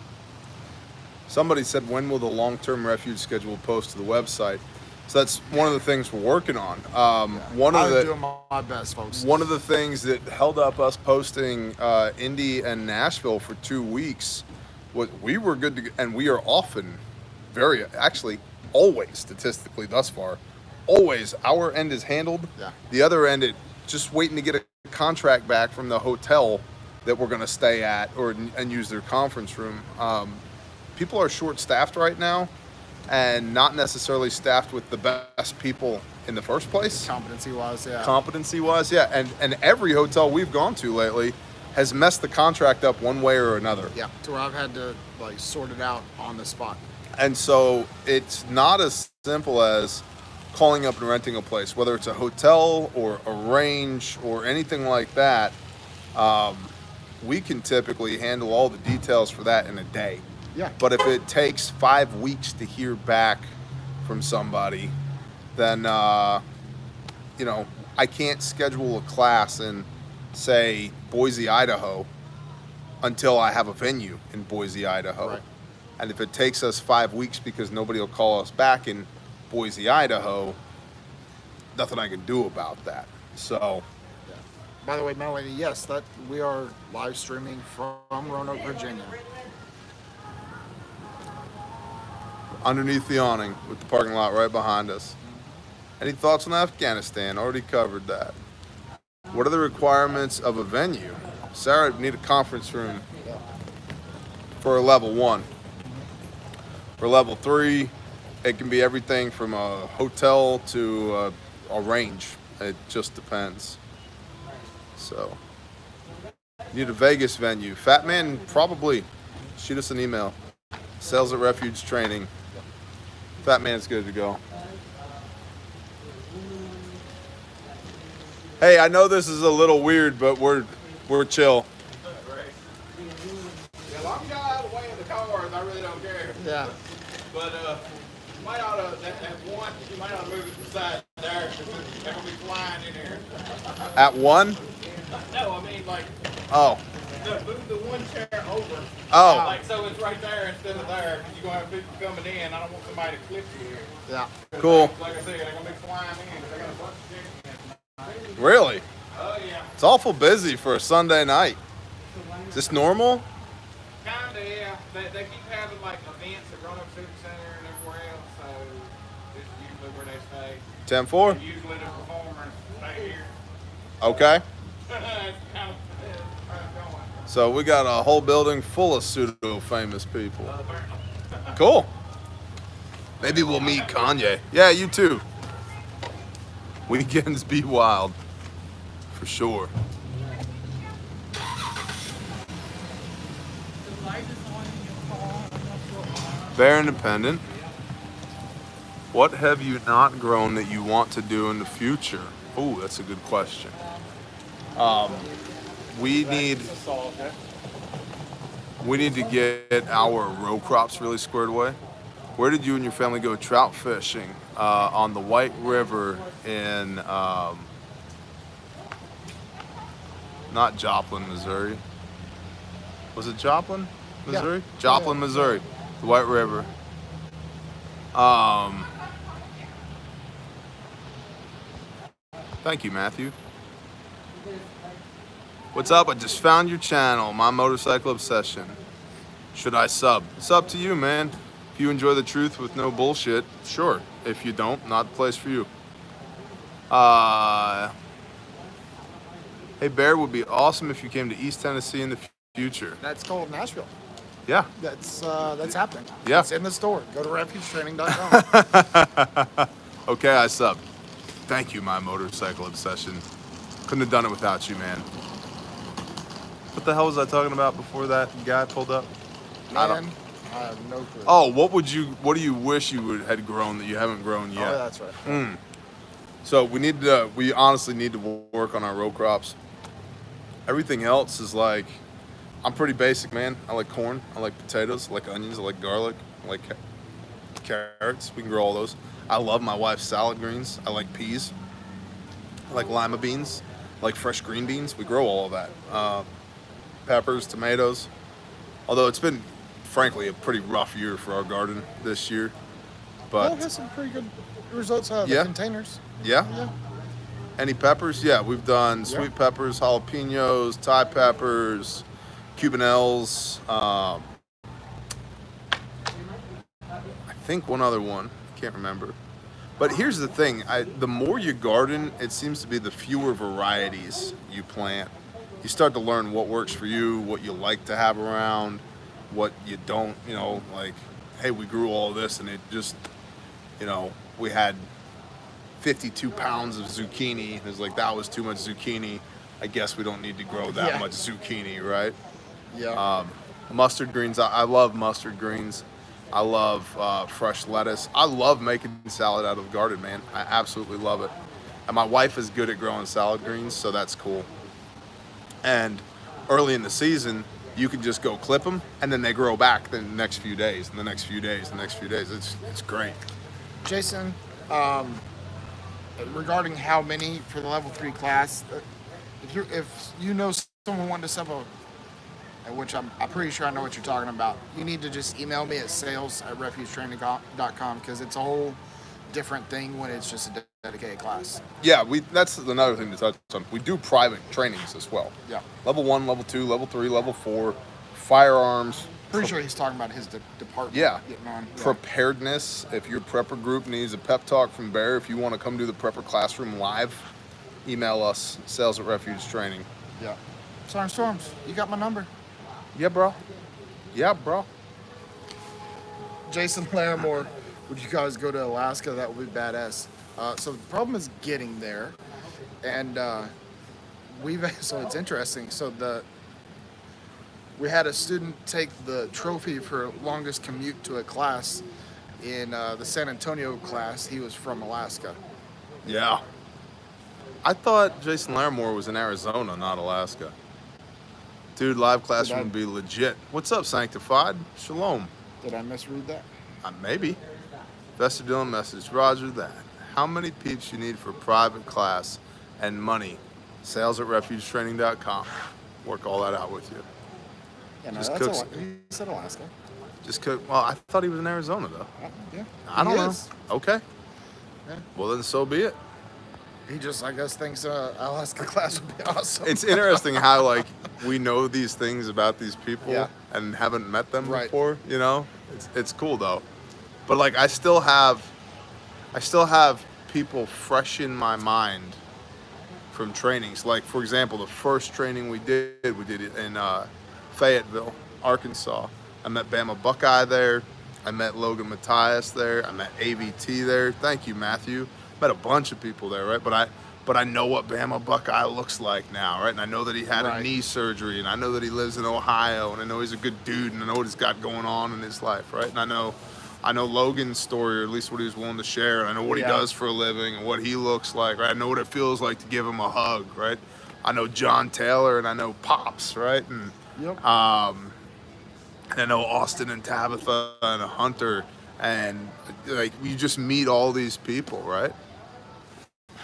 S2: Somebody said, when will the long-term refuge schedule post to the website? So that's one of the things we're working on.
S1: I'm doing my best, folks.
S2: One of the things that held up us posting Indy and Nashville for 2 weeks was we were good to go, and we are often always statistically thus far, always our end is handled.
S1: Yeah.
S2: The other end, just waiting to get a contract back from the hotel that we're going to stay at and use their conference room. People are short-staffed right now, and not necessarily staffed with the best people in the first place.
S1: Competency-wise,
S2: yeah. And every hotel we've gone to lately has messed the contract up one way or another.
S1: Yeah, to where I've had to sort it out on the spot.
S2: And so it's not as simple as calling up and renting a place, whether it's a hotel or a range or anything like that. We can typically handle all the details for that in a day.
S1: Yeah.
S2: But if it takes 5 weeks to hear back from somebody, then, I can't schedule a class in, say, Boise, Idaho, until I have a venue in Boise, Idaho.
S1: Right.
S2: And if it takes us 5 weeks because nobody will call us back in Boise, Idaho, nothing I can do about that. So...
S1: By the way, Melanie, yes, that we are live streaming from Roanoke, Virginia.
S2: Underneath the awning with the parking lot right behind us. Any thoughts on Afghanistan? Already covered that. What are the requirements of a venue? Sarah, need a conference room for a level 1. For level 3, it can be everything from a hotel to a range. It just depends. So, need a Vegas venue. Fat Man, probably. Shoot us an email. Sales at Refuge Training. Fat Man's good to go. Hey, I know this is a little weird, but we're chill.
S4: Yeah, as long as y'all out of the way of the cars, I really don't care.
S1: Yeah.
S4: But you might ought to, you might ought to move it to the side there, because they're going to be flying in here.
S2: At 1?
S4: No, I mean, like,
S2: Oh.
S4: move the one chair over.
S2: Oh.
S4: Like, so it's right there instead of there, because you're going to have people coming in. I don't want somebody to clip you here.
S1: Yeah.
S2: Cool.
S4: Like I said, they're going to be flying in, because they got a bunch of chicks in.
S2: Really?
S4: Oh, yeah.
S2: It's awful busy for a Sunday night. Is this normal?
S4: Kinda, yeah. They keep having, like, events at Roanoke Civic Center and everywhere else, so Hey,
S2: 10-4.
S4: usually the performers stay here.
S2: Okay.
S4: It's kind of going.
S2: So we got a whole building full of pseudo famous people. Cool. Maybe we'll meet Kanye. Yeah, you too. Weekends be wild. For sure. Bear Independent. What have you not grown that you want to do in the future? Oh, that's a good question. We need to get our row crops really squared away. Where did you and your family go trout fishing? On the White River in not Joplin, Missouri. Was it Joplin, Missouri?
S1: Yeah.
S2: Joplin, Missouri. The White River. Thank you, Matthew. What's up? I just found your channel, My Motorcycle Obsession. Should I sub? It's up to you, man. If you enjoy the truth with no bullshit, sure. If you don't, not the place for you. Hey, Bear, would be awesome if you came to East Tennessee in the future.
S1: That's called Nashville.
S2: Yeah.
S1: That's happening.
S2: Yeah.
S1: It's in the store. Go to refugetraining.com.
S2: Okay, I subbed. Thank you, My Motorcycle Obsession. Couldn't have done it without you, man. What the hell was I talking about before that guy pulled up?
S1: Man, I have no clue.
S2: Oh, what do you wish you had grown that you haven't grown yet?
S1: Oh, that's right.
S2: So we honestly need to work on our row crops. Everything else is like, I'm pretty basic, man. I like corn, I like potatoes, I like onions, I like garlic, I like carrots. We can grow all those. I love my wife's salad greens. I like peas. I like lima beans, I like fresh green beans. We grow all of that. Peppers, tomatoes. Although it's been, frankly, a pretty rough year for our garden this year. But
S1: Well, it has some pretty good results out of
S2: Yeah.
S1: the containers.
S2: yeah.
S1: Yeah.
S2: Any peppers? Yeah, we've done sweet peppers, jalapenos, Thai peppers, Cubanelles. I think one other one. Can't remember. But here's the thing. The more you garden, it seems to be the fewer varieties you plant. You start to learn what works for you, what you like to have around, what you don't, like, hey, we grew all this and it just, we had 52 pounds of zucchini. It's like, that was too much zucchini. I guess we don't need to grow that
S1: Yeah.
S2: much zucchini, right?
S1: Yeah.
S2: Mustard greens, I love mustard greens. I love fresh lettuce. I love making salad out of the garden, man. I absolutely love it. And my wife is good at growing salad greens, so that's cool. And early in the season, you can just go clip them, and then they grow back the next few days, and the next few days, and the next few days. It's great.
S1: Jason, regarding how many for the level 3 class, if you know someone wanting to sub which I'm pretty sure I know what you're talking about, you need to just email me at sales@refugetraining.com because it's a whole different thing when it's just a dedicated class.
S2: Yeah, that's another thing to touch on. We do private trainings as well.
S1: Yeah.
S2: Level 1, level 2, level 3, level 4, firearms.
S1: Pretty sure he's talking about his department.
S2: Yeah.
S1: Getting on. Yeah.
S2: Preparedness. If your prepper group needs a pep talk from Bear, if you want to come do the prepper classroom live, email us, sales@refugetraining.
S1: Yeah. Sergeant Storms, you got my number.
S2: Yeah, bro. Yeah, bro.
S1: Jason Larimore, would you guys go to Alaska? That would be badass. So the problem is getting there, and so it's interesting. So we had a student take the trophy for longest commute to a class in the San Antonio class. He was from Alaska.
S2: Yeah. I thought Jason Larimore was in Arizona, not Alaska. Dude, live classroom would be legit. What's up, Sanctified? Shalom.
S1: Did I misread that?
S2: Maybe. Vester Dylan message. Roger that. How many peeps you need for private class and money? Sales@refugetraining.com. Work all that out with you.
S1: Yeah, no,
S2: Just
S1: that's
S2: cooks.
S1: He said Alaska.
S2: Just cook. Well, I thought he was in Arizona though.
S1: Yeah.
S2: I don't
S1: He
S2: know.
S1: is.
S2: Okay.
S1: Yeah.
S2: Well, then so be it.
S1: He just, I guess, thinks Alaska class would be awesome.
S2: It's interesting how like we know these things about these people
S1: Yeah.
S2: and haven't met them
S1: Right.
S2: before. It's cool though. But like I still have people fresh in my mind from trainings. Like, for example, the first training we did it in Fayetteville, Arkansas. I met Bama Buckeye there. I met Logan Matthias there. I met AVT there. Thank you, Matthew. Met a bunch of people there, right? But I know what Bama Buckeye looks like now, right? And I know that he had a knee surgery, and I know that he lives in Ohio, and I know he's a good dude, and I know what he's got going on in his life, right? And I know Logan's story, or at least what he was willing to share. And I know what he does for a living and what he looks like, right? I know what it feels like to give him a hug, right? I know John Taylor, and I know Pops, right? And and I know Austin and Tabitha and Hunter, and like you just meet all these people, right?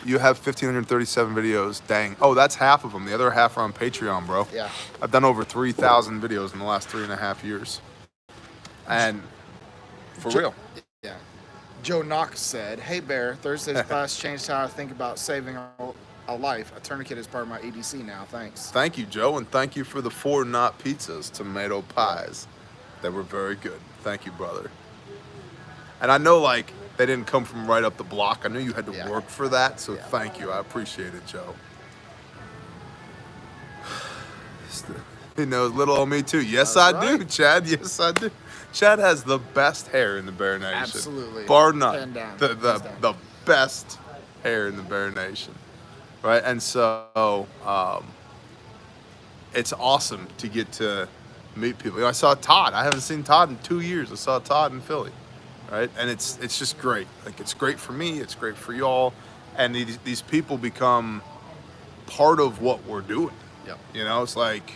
S2: You have 1,537 videos. Dang. Oh, that's half of them. The other half are on Patreon, bro.
S1: Yeah.
S2: I've done over 3,000 videos in the last 3.5 years. And for real.
S1: Yeah. Joe Knox said, "Hey Bear, Thursday's class changed how I think about saving a life. A tourniquet is part of my EDC now. Thanks."
S2: Thank you, Joe, and thank you for the 4 Not Pizzas tomato pies. They were very good. Thank you, brother. And I know, like, they didn't come from right up the block. I knew you had to work for that, so thank you. I appreciate it, Joe. He knows little old me, too. Yes, I do, Chad. Yes, I do. Chad has the best hair in the Bear Nation.
S1: Absolutely.
S2: Bar none.
S1: Down.
S2: The best hair in the Bear Nation. Right? And so it's awesome to get to meet people. You know, I saw Todd. I haven't seen Todd in 2 years. I saw Todd in Philly. Right? And it's just great. Like, it's great for me. It's great for y'all. And these people become part of what we're doing.
S1: Yep.
S2: You know, it's like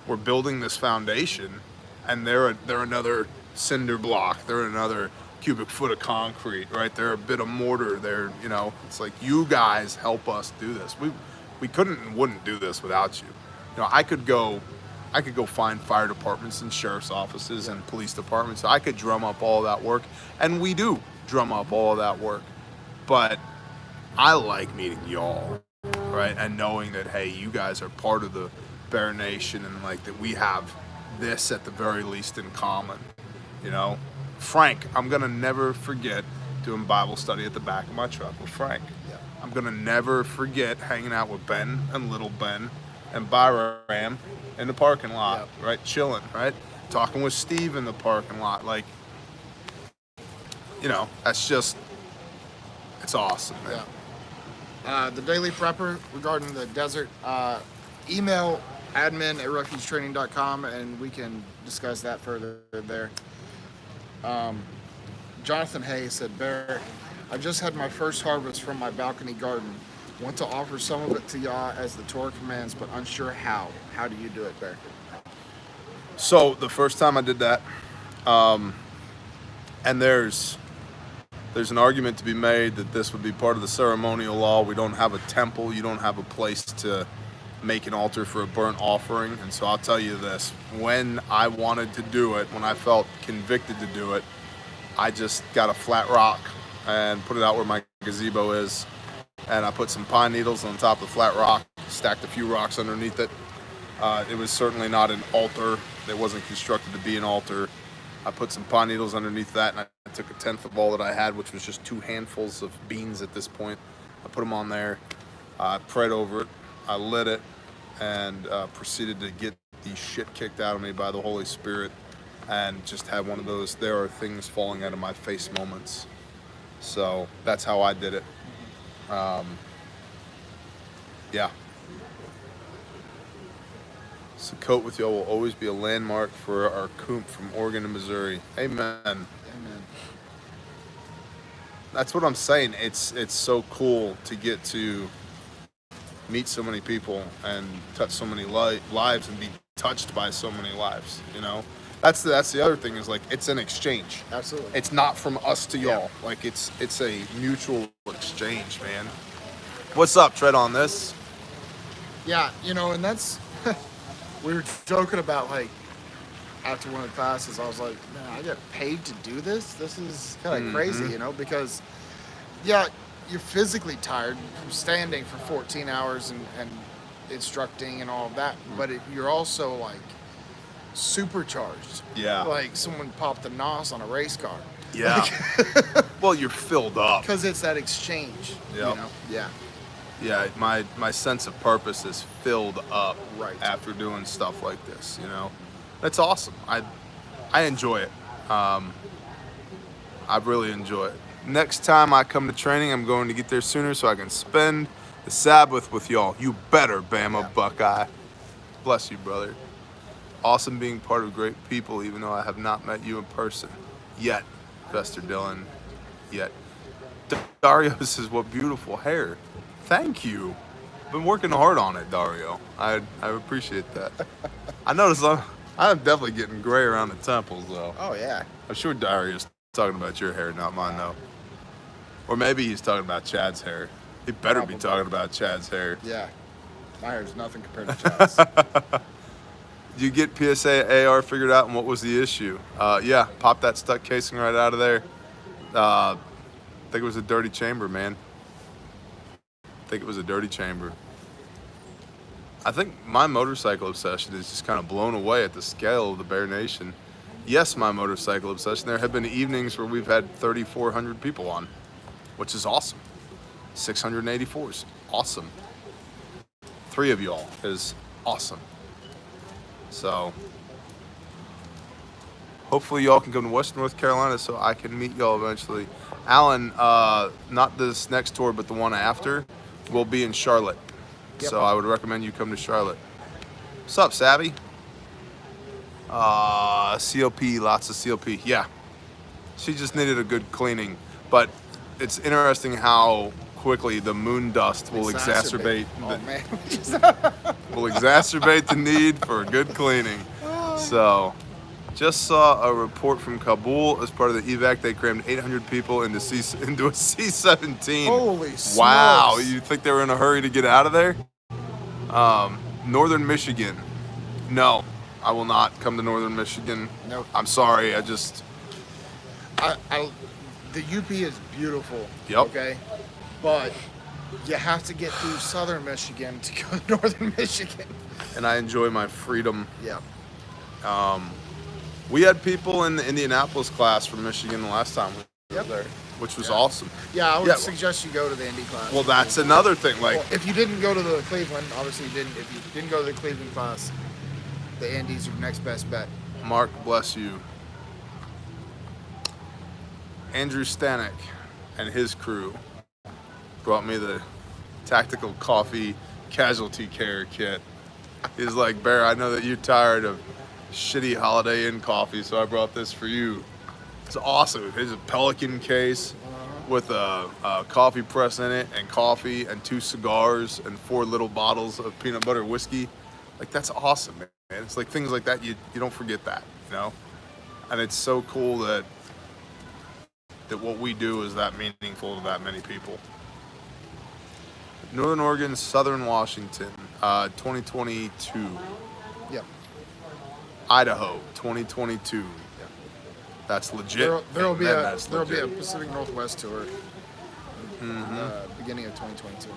S2: we're building this foundation, and they're another cinder block. They're another cubic foot of concrete, right? They're a bit of mortar. They're, you know, it's like you guys help us do this. We couldn't and wouldn't do this without you. You know, I could go find fire departments and sheriff's offices and police departments. I could drum up all that work, and we do drum up all of that work. But I like meeting y'all, right? And knowing that, hey, you guys are part of the Bear Nation, and like that we have this at the very least in common. You know, Frank, I'm gonna never forget doing Bible study at the back of my truck with Frank.
S1: Yeah.
S2: I'm gonna never forget hanging out with Ben and little Ben and Byram in the parking lot, right? Chilling, right? Talking with Steve in the parking lot. Like, you know, that's just, it's awesome, man.
S1: Yeah. The Daily Prepper regarding the desert, email admin@refugetraining.com and we can discuss that further there. Jonathan Hayes said, "Bear, I just had my first harvest from my balcony garden. Want to offer some of it to y'all as the Torah commands, but unsure how. How do you do it, Bear?"
S2: So the first time I did that, and there's an argument to be made that this would be part of the ceremonial law. We don't have a temple. You don't have a place to make an altar for a burnt offering. And so I'll tell you this, when I wanted to do it, when I felt convicted to do it, I just got a flat rock and put it out where my gazebo is. And I put some pine needles on top of the flat rock, stacked a few rocks underneath it. It was certainly not an altar. It wasn't constructed to be an altar. I put some pine needles underneath that, and I took a tenth of all that I had, which was just 2 handfuls of beans at this point. I put them on there. I prayed over it. I lit it, and proceeded to get the shit kicked out of me by the Holy Spirit, and just had one of those "there are things falling out of my face" moments. So that's how I did it. Yeah. Sukkot with y'all will always be a landmark for our coop from Oregon to Missouri. Amen.
S1: Amen.
S2: That's what I'm saying. It's so cool to get to meet so many people and touch so many lives and be touched by so many lives. You know, that's the other thing is like it's an exchange.
S1: Absolutely.
S2: It's not from us to y'all. Like it's a mutual exchange, man. What's up, Tread on this?
S1: Yeah, you know, and that's we were joking about, like, after one of the classes, I was like, man, I get paid to do this? This is kind of crazy, you know, because, yeah, you're physically tired from standing for 14 hours and instructing and all of that, but you're also, like, supercharged.
S2: Yeah.
S1: Like someone popped the NOS on a race car.
S2: Yeah. Well, you're filled up.
S1: Because it's that exchange.
S2: Yep.
S1: You know? Yeah.
S2: Yeah, my sense of purpose is filled up
S1: Right.
S2: after doing stuff like this, you know. That's awesome. I enjoy it. I really enjoy it. Next time I come to training, I'm going to get there sooner so I can spend the Sabbath with y'all. You better, Bama
S1: Yeah.
S2: Buckeye. Bless you, brother. Awesome being part of great people, even though I have not met you in person yet, Fester Dillon. Yet. Dario says, "What beautiful hair." Thank you. Been working hard on it, Dario. I appreciate that. I noticed I'm definitely getting gray around the temples, though.
S1: Oh, yeah.
S2: I'm sure Dario's talking about your hair, not mine, though. Or maybe he's talking about Chad's hair. He better be
S1: Probably.
S2: talking about Chad's hair.
S1: Yeah. My hair's nothing compared to Chad's.
S2: Did you get PSA AR figured out, and what was the issue? Yeah, pop that stuck casing right out of there. I think it was a dirty chamber, man. I think it was a dirty chamber. I think my motorcycle obsession is just kind of blown away at the scale of the Bear Nation. Yes, my motorcycle obsession. There have been evenings where we've had 3,400 people on, which is awesome. 684s, awesome. 3 of y'all is awesome. So, hopefully y'all can come to Western North Carolina so I can meet y'all eventually. Alan, not this next tour, but the one after, will be in Charlotte.
S1: Yep.
S2: So I would recommend you come to Charlotte. What's up, Savvy? COP, lots of COP. Yeah. She just needed a good cleaning. But it's interesting how quickly the moon dust will exacerbate
S1: Oh, man.
S2: will exacerbate the need for a good cleaning. So, just saw a report from Kabul as part of the evac. They crammed 800 people into a C-17.
S1: Holy smokes.
S2: Wow, you think they were in a hurry to get out of there? Northern Michigan. No, I will not come to Northern Michigan.
S1: Nope.
S2: I'm sorry,
S1: The UP is beautiful.
S2: Yep.
S1: Okay. But you have to get through Southern Michigan to go to Northern Michigan.
S2: and I enjoy my freedom.
S1: Yeah.
S2: We had people in the Indianapolis class from Michigan the last time we were there, which was awesome.
S1: Yeah, I would
S2: Yeah.
S1: suggest you go to the Indy class.
S2: Well, that's another thing. Like,
S1: Well, if you didn't go to the Cleveland, obviously you didn't. If you didn't go to the Cleveland class, the Andy's your next best bet.
S2: Mark, bless you. Andrew Stanek and his crew brought me the tactical coffee casualty care kit. He's like, "Bear, I know that you're tired of shitty Holiday Inn coffee, so I brought this for you." It's awesome. It's a Pelican case with a coffee press in it, and coffee, and 2 cigars, and 4 little bottles of peanut butter whiskey. Like, that's awesome, man. It's like things like that, you don't forget that, you know? And it's so cool that what we do is that meaningful to that many people. Northern Oregon, Southern Washington, 2022.
S1: Yep.
S2: Idaho, 2022. That's legit.
S1: There'll be
S2: Man,
S1: a
S2: that's
S1: there'll be a
S2: legit.
S1: Pacific Northwest tour. Beginning of 2022.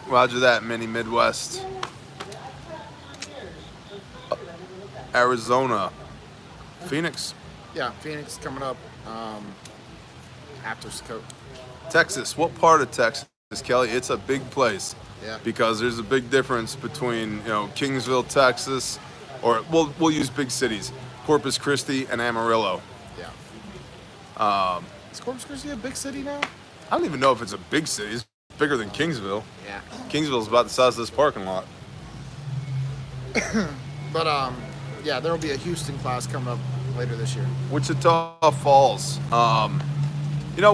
S2: Roger that, mini Midwest. Arizona, Phoenix,
S1: Yeah, Phoenix coming up after Scott.
S2: Texas. What part of Texas, Kelly? It's a big place.
S1: Yeah.
S2: Because there's a big difference between, Kingsville, Texas, or we'll use big cities, Corpus Christi and Amarillo.
S1: Yeah. Is Corpus Christi a big city now?
S2: I don't even know if it's a big city. It's bigger than Kingsville.
S1: Yeah.
S2: Kingsville's about the size of this parking lot.
S1: But yeah, there will be a Houston class coming up later this year.
S2: Wichita Falls.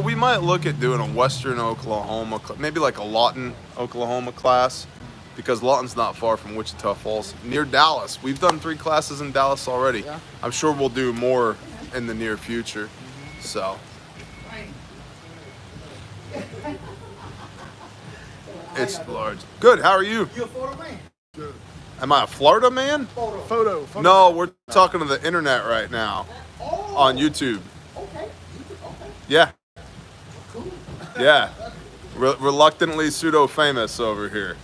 S2: We might look at doing a Western Oklahoma, maybe like a Lawton, Oklahoma class, because Lawton's not far from Wichita Falls, near Dallas. We've done 3 classes in Dallas already.
S1: Yeah.
S2: I'm sure we'll do more in the near future. So. It's large. Good, how are you?
S4: You a photo man?
S2: Am I a Florida man?
S1: Photo.
S2: No, we're talking to the internet right now on YouTube.
S4: Okay.
S2: Yeah. Yeah. Reluctantly pseudo-famous over here.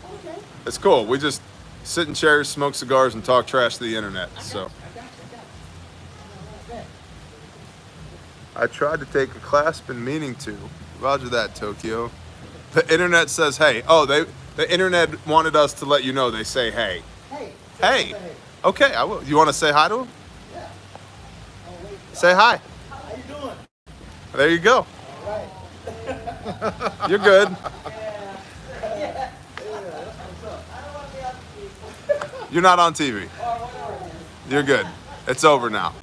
S2: It's cool. We just sit in chairs, smoke cigars, and talk trash to the internet. So. I tried to take a class, been meaning to. Roger that, Tokyo. The internet says hey. Oh, the internet wanted us to let you know they say hey.
S1: Hey.
S2: Hey. Okay, I will. You want to say hi to him? Yeah. Say hi.
S1: How you doing?
S2: There you go.
S1: Right.
S2: You're good. You're not on TV. You're good. It's over now.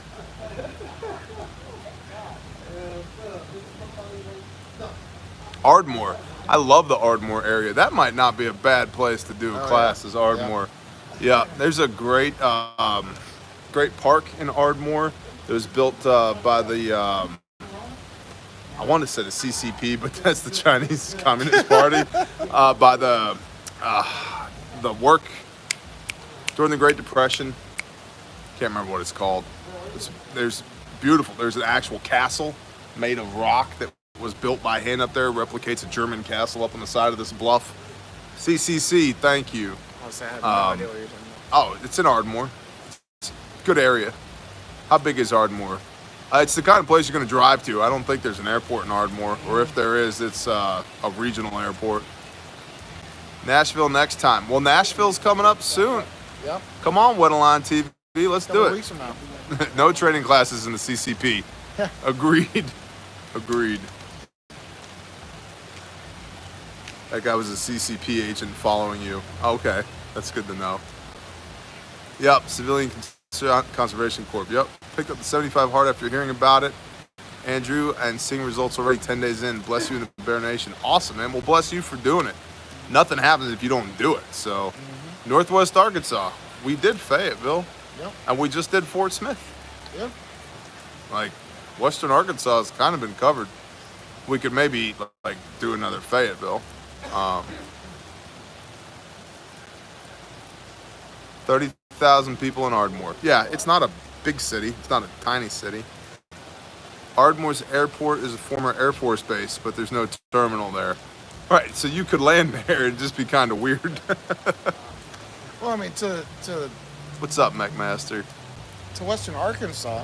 S2: Ardmore. I love the Ardmore area. That might not be a bad place to do a class as Ardmore. Yeah, there's a great great park in Ardmore. It was built by the I want to say the CCP, but that's the Chinese Communist Party. By the work during the Great Depression. Can't remember what it's called. There's beautiful. There's an actual castle made of rock that was built by hand up there. Replicates a German castle up on the side of this bluff. CCC, thank you.
S1: I have no idea what you're talking about.
S2: Oh, it's in Ardmore. It's a good area. How big is Ardmore? It's the kind of place you're going to drive to. I don't think there's an airport in Ardmore, or if there is, it's a regional airport. Nashville next time. Well, Nashville's coming up soon.
S1: Yep.
S2: Come on, Weddleline TV. Let's do it.
S1: Weeks from now.
S2: No training classes in the CCP. Agreed. Agreed. That guy was a CCP agent following you. Okay, that's good to know. Yep, Civilian Conservation Corp. Yep, picked up the 75 hard after hearing about it. Andrew, and seeing results already 10 days in. Bless you in the Bear Nation. Awesome, man. Well, bless you for doing it. Nothing happens if you don't do it. So, Northwest Arkansas. We did Fayetteville.
S1: Yep.
S2: And we just did Fort Smith.
S1: Yep.
S2: Like, Western Arkansas has kind of been covered. We could maybe, like, do another Fayetteville. 30,000 people in Ardmore. Yeah, it's not a big city. It's not a tiny city. Ardmore's airport is a former Air Force base, but there's no terminal there. Right, so you could land there and just be kind of weird.
S1: Well, I mean, to
S2: What's up, McMaster?
S1: Western Arkansas,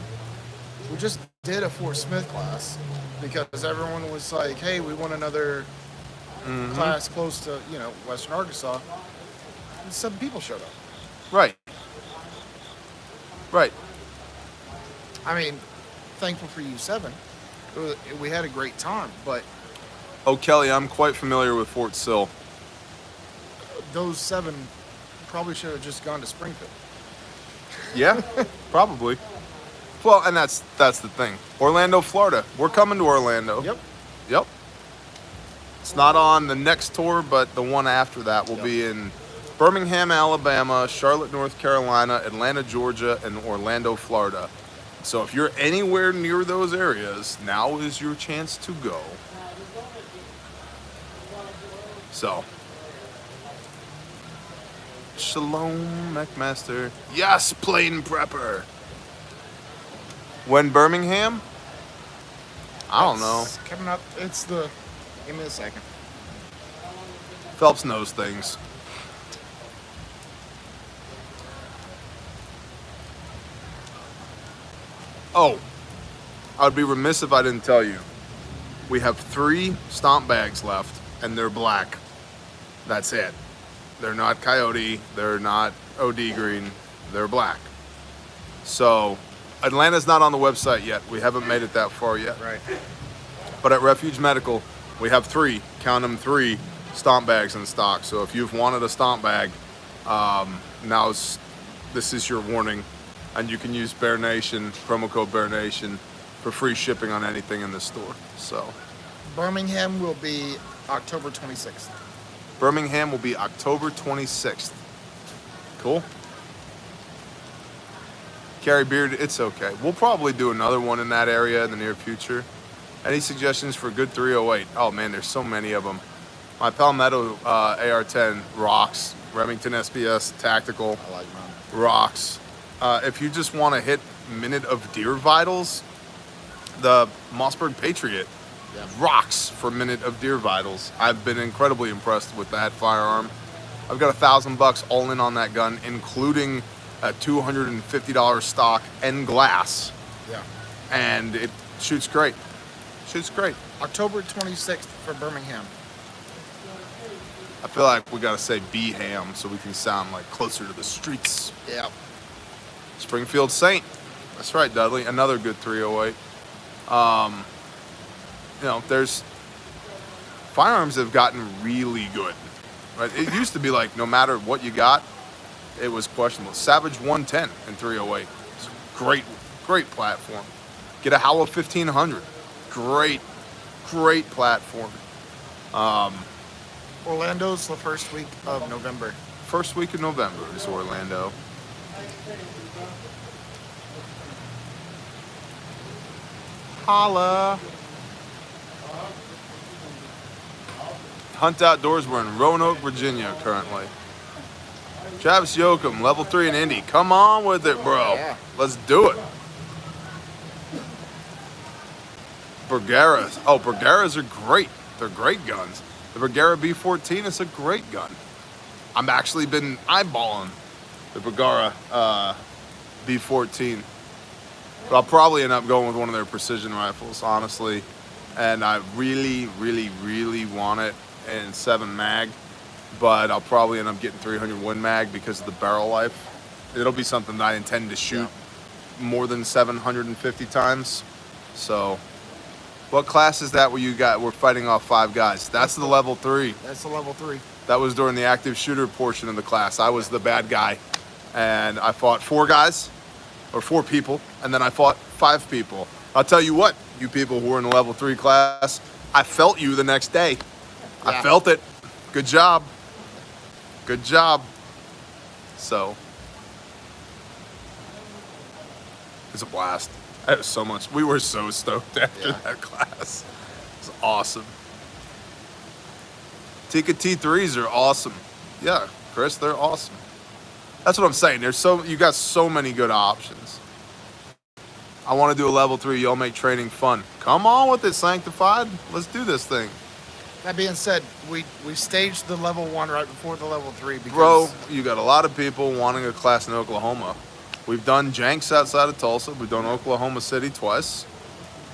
S1: we just did a Fort Smith class because everyone was like, "Hey, we want another class close to Western Arkansas." And 7 people showed up.
S2: Right. Right.
S1: I mean, thankful for you 7. We had a great time, but
S2: Oh, Kelly, I'm quite familiar with Fort Sill.
S1: those 7 probably should have just gone to Springfield.
S2: Yeah, probably. Well, and that's the thing. Orlando, Florida. We're coming to Orlando. Yep. It's not on the next tour, but the one after that will be in Birmingham, Alabama, Charlotte, North Carolina, Atlanta, Georgia, and Orlando, Florida. So if you're anywhere near those areas, now is your chance to go. So, Shalom, McMaster. Yes, plane prepper. When Birmingham? I don't know.
S1: It's coming up. It's the. Give me a second.
S2: Phelps knows things. Oh, I would be remiss if I didn't tell you. We have 3 stomp bags left, and they're black. That's it. They're not coyote. They're not OD green. They're black. So, Atlanta's not on the website yet. We haven't made it that far yet.
S1: Right.
S2: But at Refuge Medical, we have 3, count them 3, stomp bags in stock. So if you've wanted a stomp bag, this is your warning. And you can use Bear Nation, promo code Bear Nation, for free shipping on anything in the store. So
S1: Birmingham will be October 26th.
S2: Birmingham will be October 26th. Cool. Carrie Beard, it's okay. We'll probably do another one in that area in the near future. Any suggestions for good 308? Oh man, there's so many of them. My Palmetto AR-10 rocks. Remington SBS Tactical
S1: I like mine.
S2: rocks. If you just want to hit minute of deer vitals, the Mossberg Patriot rocks for minute of deer vitals. I've been incredibly impressed with that firearm. I've got $1,000 all in on that gun, including a $250 stock and glass.
S1: Yeah.
S2: And Shoots great. Shoots great.
S1: October 26th for Birmingham.
S2: I feel like we gotta say B-Ham so we can sound like closer to the streets.
S1: Yeah.
S2: Springfield Saint. That's right, Dudley. Another good 308. You know, there's firearms have gotten really good. Right? It used to be like no matter what you got, it was questionable. Savage 110 in 308. It's a great platform. Get a Howa 1500. Great platform.
S1: Orlando's the first week of November.
S2: First week of November is Orlando. Holla. Hunt Outdoors, we're in Roanoke, Virginia currently. Travis Yoakum, level 3 in Indy. Come on with it, bro.
S1: Yeah.
S2: Let's do it. Bergeras. Oh, Bergeras are great. They're great guns. The Bergera B14 is a great gun. I've actually been eyeballing the Bergera B14. But I'll probably end up going with one of their precision rifles, honestly. And I really want it in 7 mag. But I'll probably end up getting 300 Win Mag because of the barrel life. It'll be something that I intend to shoot more than 750 times. So, what class is that where you got? We're fighting off 5 guys. That's the level 3.
S1: That's the level 3.
S2: That was during the active shooter portion of the class. I was the bad guy. And I fought 4 guys, or 4 people, and then I fought 5 people. I'll tell you what, you people who were in the level 3 class, I felt you the next day.
S1: Yeah.
S2: I felt it. Good job. Good job. So, it's a blast. That was so much. We were so stoked after that class. It was awesome. Tika T3s are awesome. Yeah, Chris, they're awesome. That's what I'm saying. You got so many good options. I want to do a level 3. Y'all make training fun. Come on with it, Sanctified. Let's do this thing.
S1: That being said, we staged the level 1 right before the level 3 because
S2: Bro, you got a lot of people wanting a class in Oklahoma. We've done Jenks outside of Tulsa. We've done Oklahoma City twice.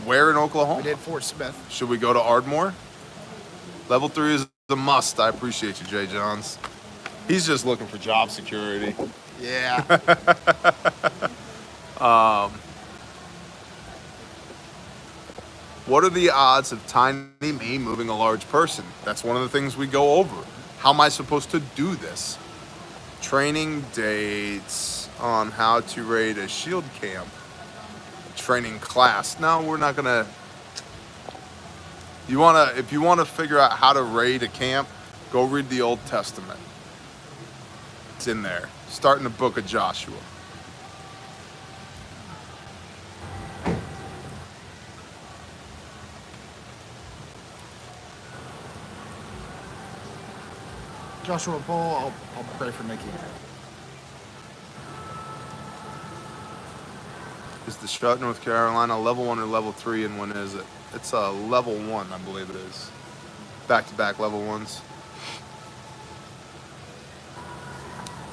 S2: Where in Oklahoma?
S1: we did Fort Smith.
S2: Should we go to Ardmore? Level 3 is a must. I appreciate you, Jay Johns. He's just looking for job security.
S1: Yeah.
S2: What are the odds of tiny me moving a large person? That's one of the things we go over. How am I supposed to do this? Training dates on how to raid a shield camp. Training class. No, we're not gonna. If you wanna figure out how to raid a camp, go read the Old Testament. It's in there. Start in the book of Joshua.
S1: Joshua Paul, I'll pray for Nikki.
S2: Is the Charlotte, North Carolina level 1 or level 3, and when is it? It's a level 1, I believe it is. Back-to-back level 1s.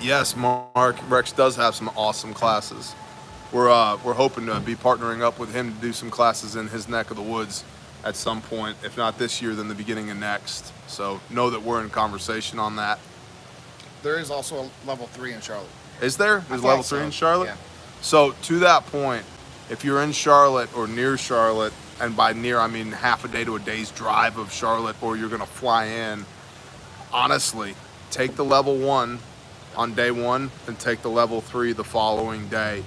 S2: Yes, Mark. Rex does have some awesome classes. We're hoping to be partnering up with him to do some classes in his neck of the woods at some point. If not this year, then the beginning of next. So know that we're in conversation on that.
S1: There is also a level 3 in Charlotte.
S2: Is there? There's
S1: thought
S2: level
S1: so.
S2: 3 in Charlotte?
S1: Yeah.
S2: So to that point, if you're in Charlotte or near Charlotte, and by near I mean half a day to a day's drive of Charlotte, or you're gonna fly in, honestly, take the level 1 on day 1 and take the level 3 the following day.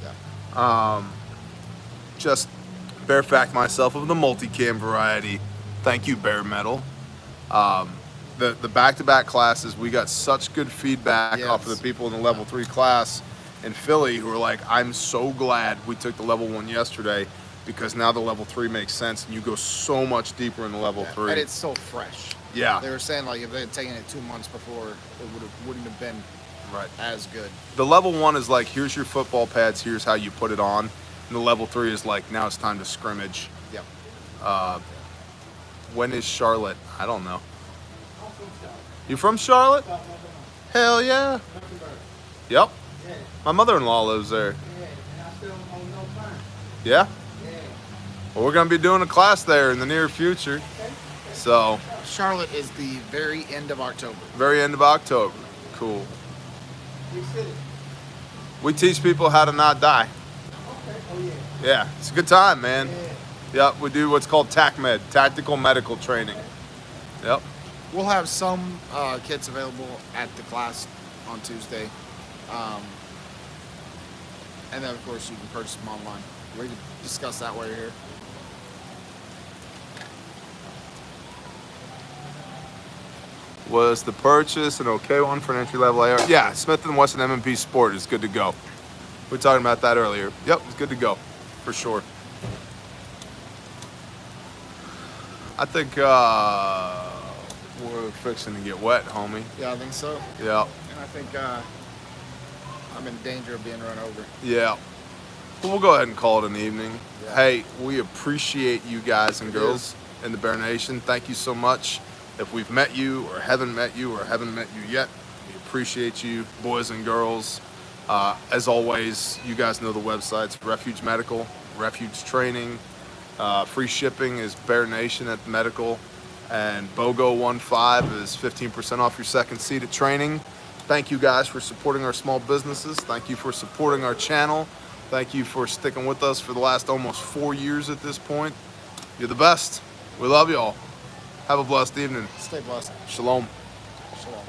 S1: Yeah.
S2: Just bare fact myself of the multicam variety. Thank you, Bare Metal. The back-to-back classes, we got such good feedback off of the people in the level 3 class in Philly who were like, I'm so glad we took the level 1 yesterday because now the level 3 makes sense and you go so much deeper in the level 3.
S1: And it's so fresh.
S2: Yeah.
S1: They were saying like if they had taken it 2 months before, it wouldn't have been
S2: Right.
S1: as good.
S2: The level 1 is like, here's your football pads, here's how you put it on. And the level 3 is like, now it's time to scrimmage.
S1: Yep.
S2: When is Charlotte? I don't know. You from Charlotte? Hell yeah. Yep. My mother-in-law lives there. Yeah? Well, we're gonna be doing a class there in the near future. So,
S1: Charlotte is the very end of October.
S2: very end of October. Cool. We teach people how to not die. Yeah, it's a good time, man. Yep, we do what's called TACMED, Tactical Medical Training. Yep.
S1: We'll have some kits available at the class on Tuesday. And then, of course, you can purchase them online. We can discuss that while you're here.
S2: Was the purchase an okay one for an entry-level AR? Yeah, Smith & Wesson M&P Sport is good to go. We were talking about that earlier. Yep, it's good to go, for sure. I think we're fixing to get wet, homie.
S1: Yeah, I think so.
S2: Yeah,
S1: And I think I'm in danger of being run over.
S2: yeah. But we'll go ahead and call it an evening.
S1: Yeah.
S2: Hey, we appreciate you guys and girls in the Bear Nation. Thank you so much. If we've met you or haven't met you yet, we appreciate you, boys and girls. As always, you guys know the websites: Refuge Medical, Refuge Training. Free shipping is Bear Nation at Medical, and BOGO15 is 15% off your second seat at training. Thank you guys for supporting our small businesses. Thank you for supporting our channel. Thank you for sticking with us for the last almost 4 years at this point. You're the best. We love y'all. Have a blessed evening.
S1: Stay blessed.
S2: Shalom.
S1: Shalom.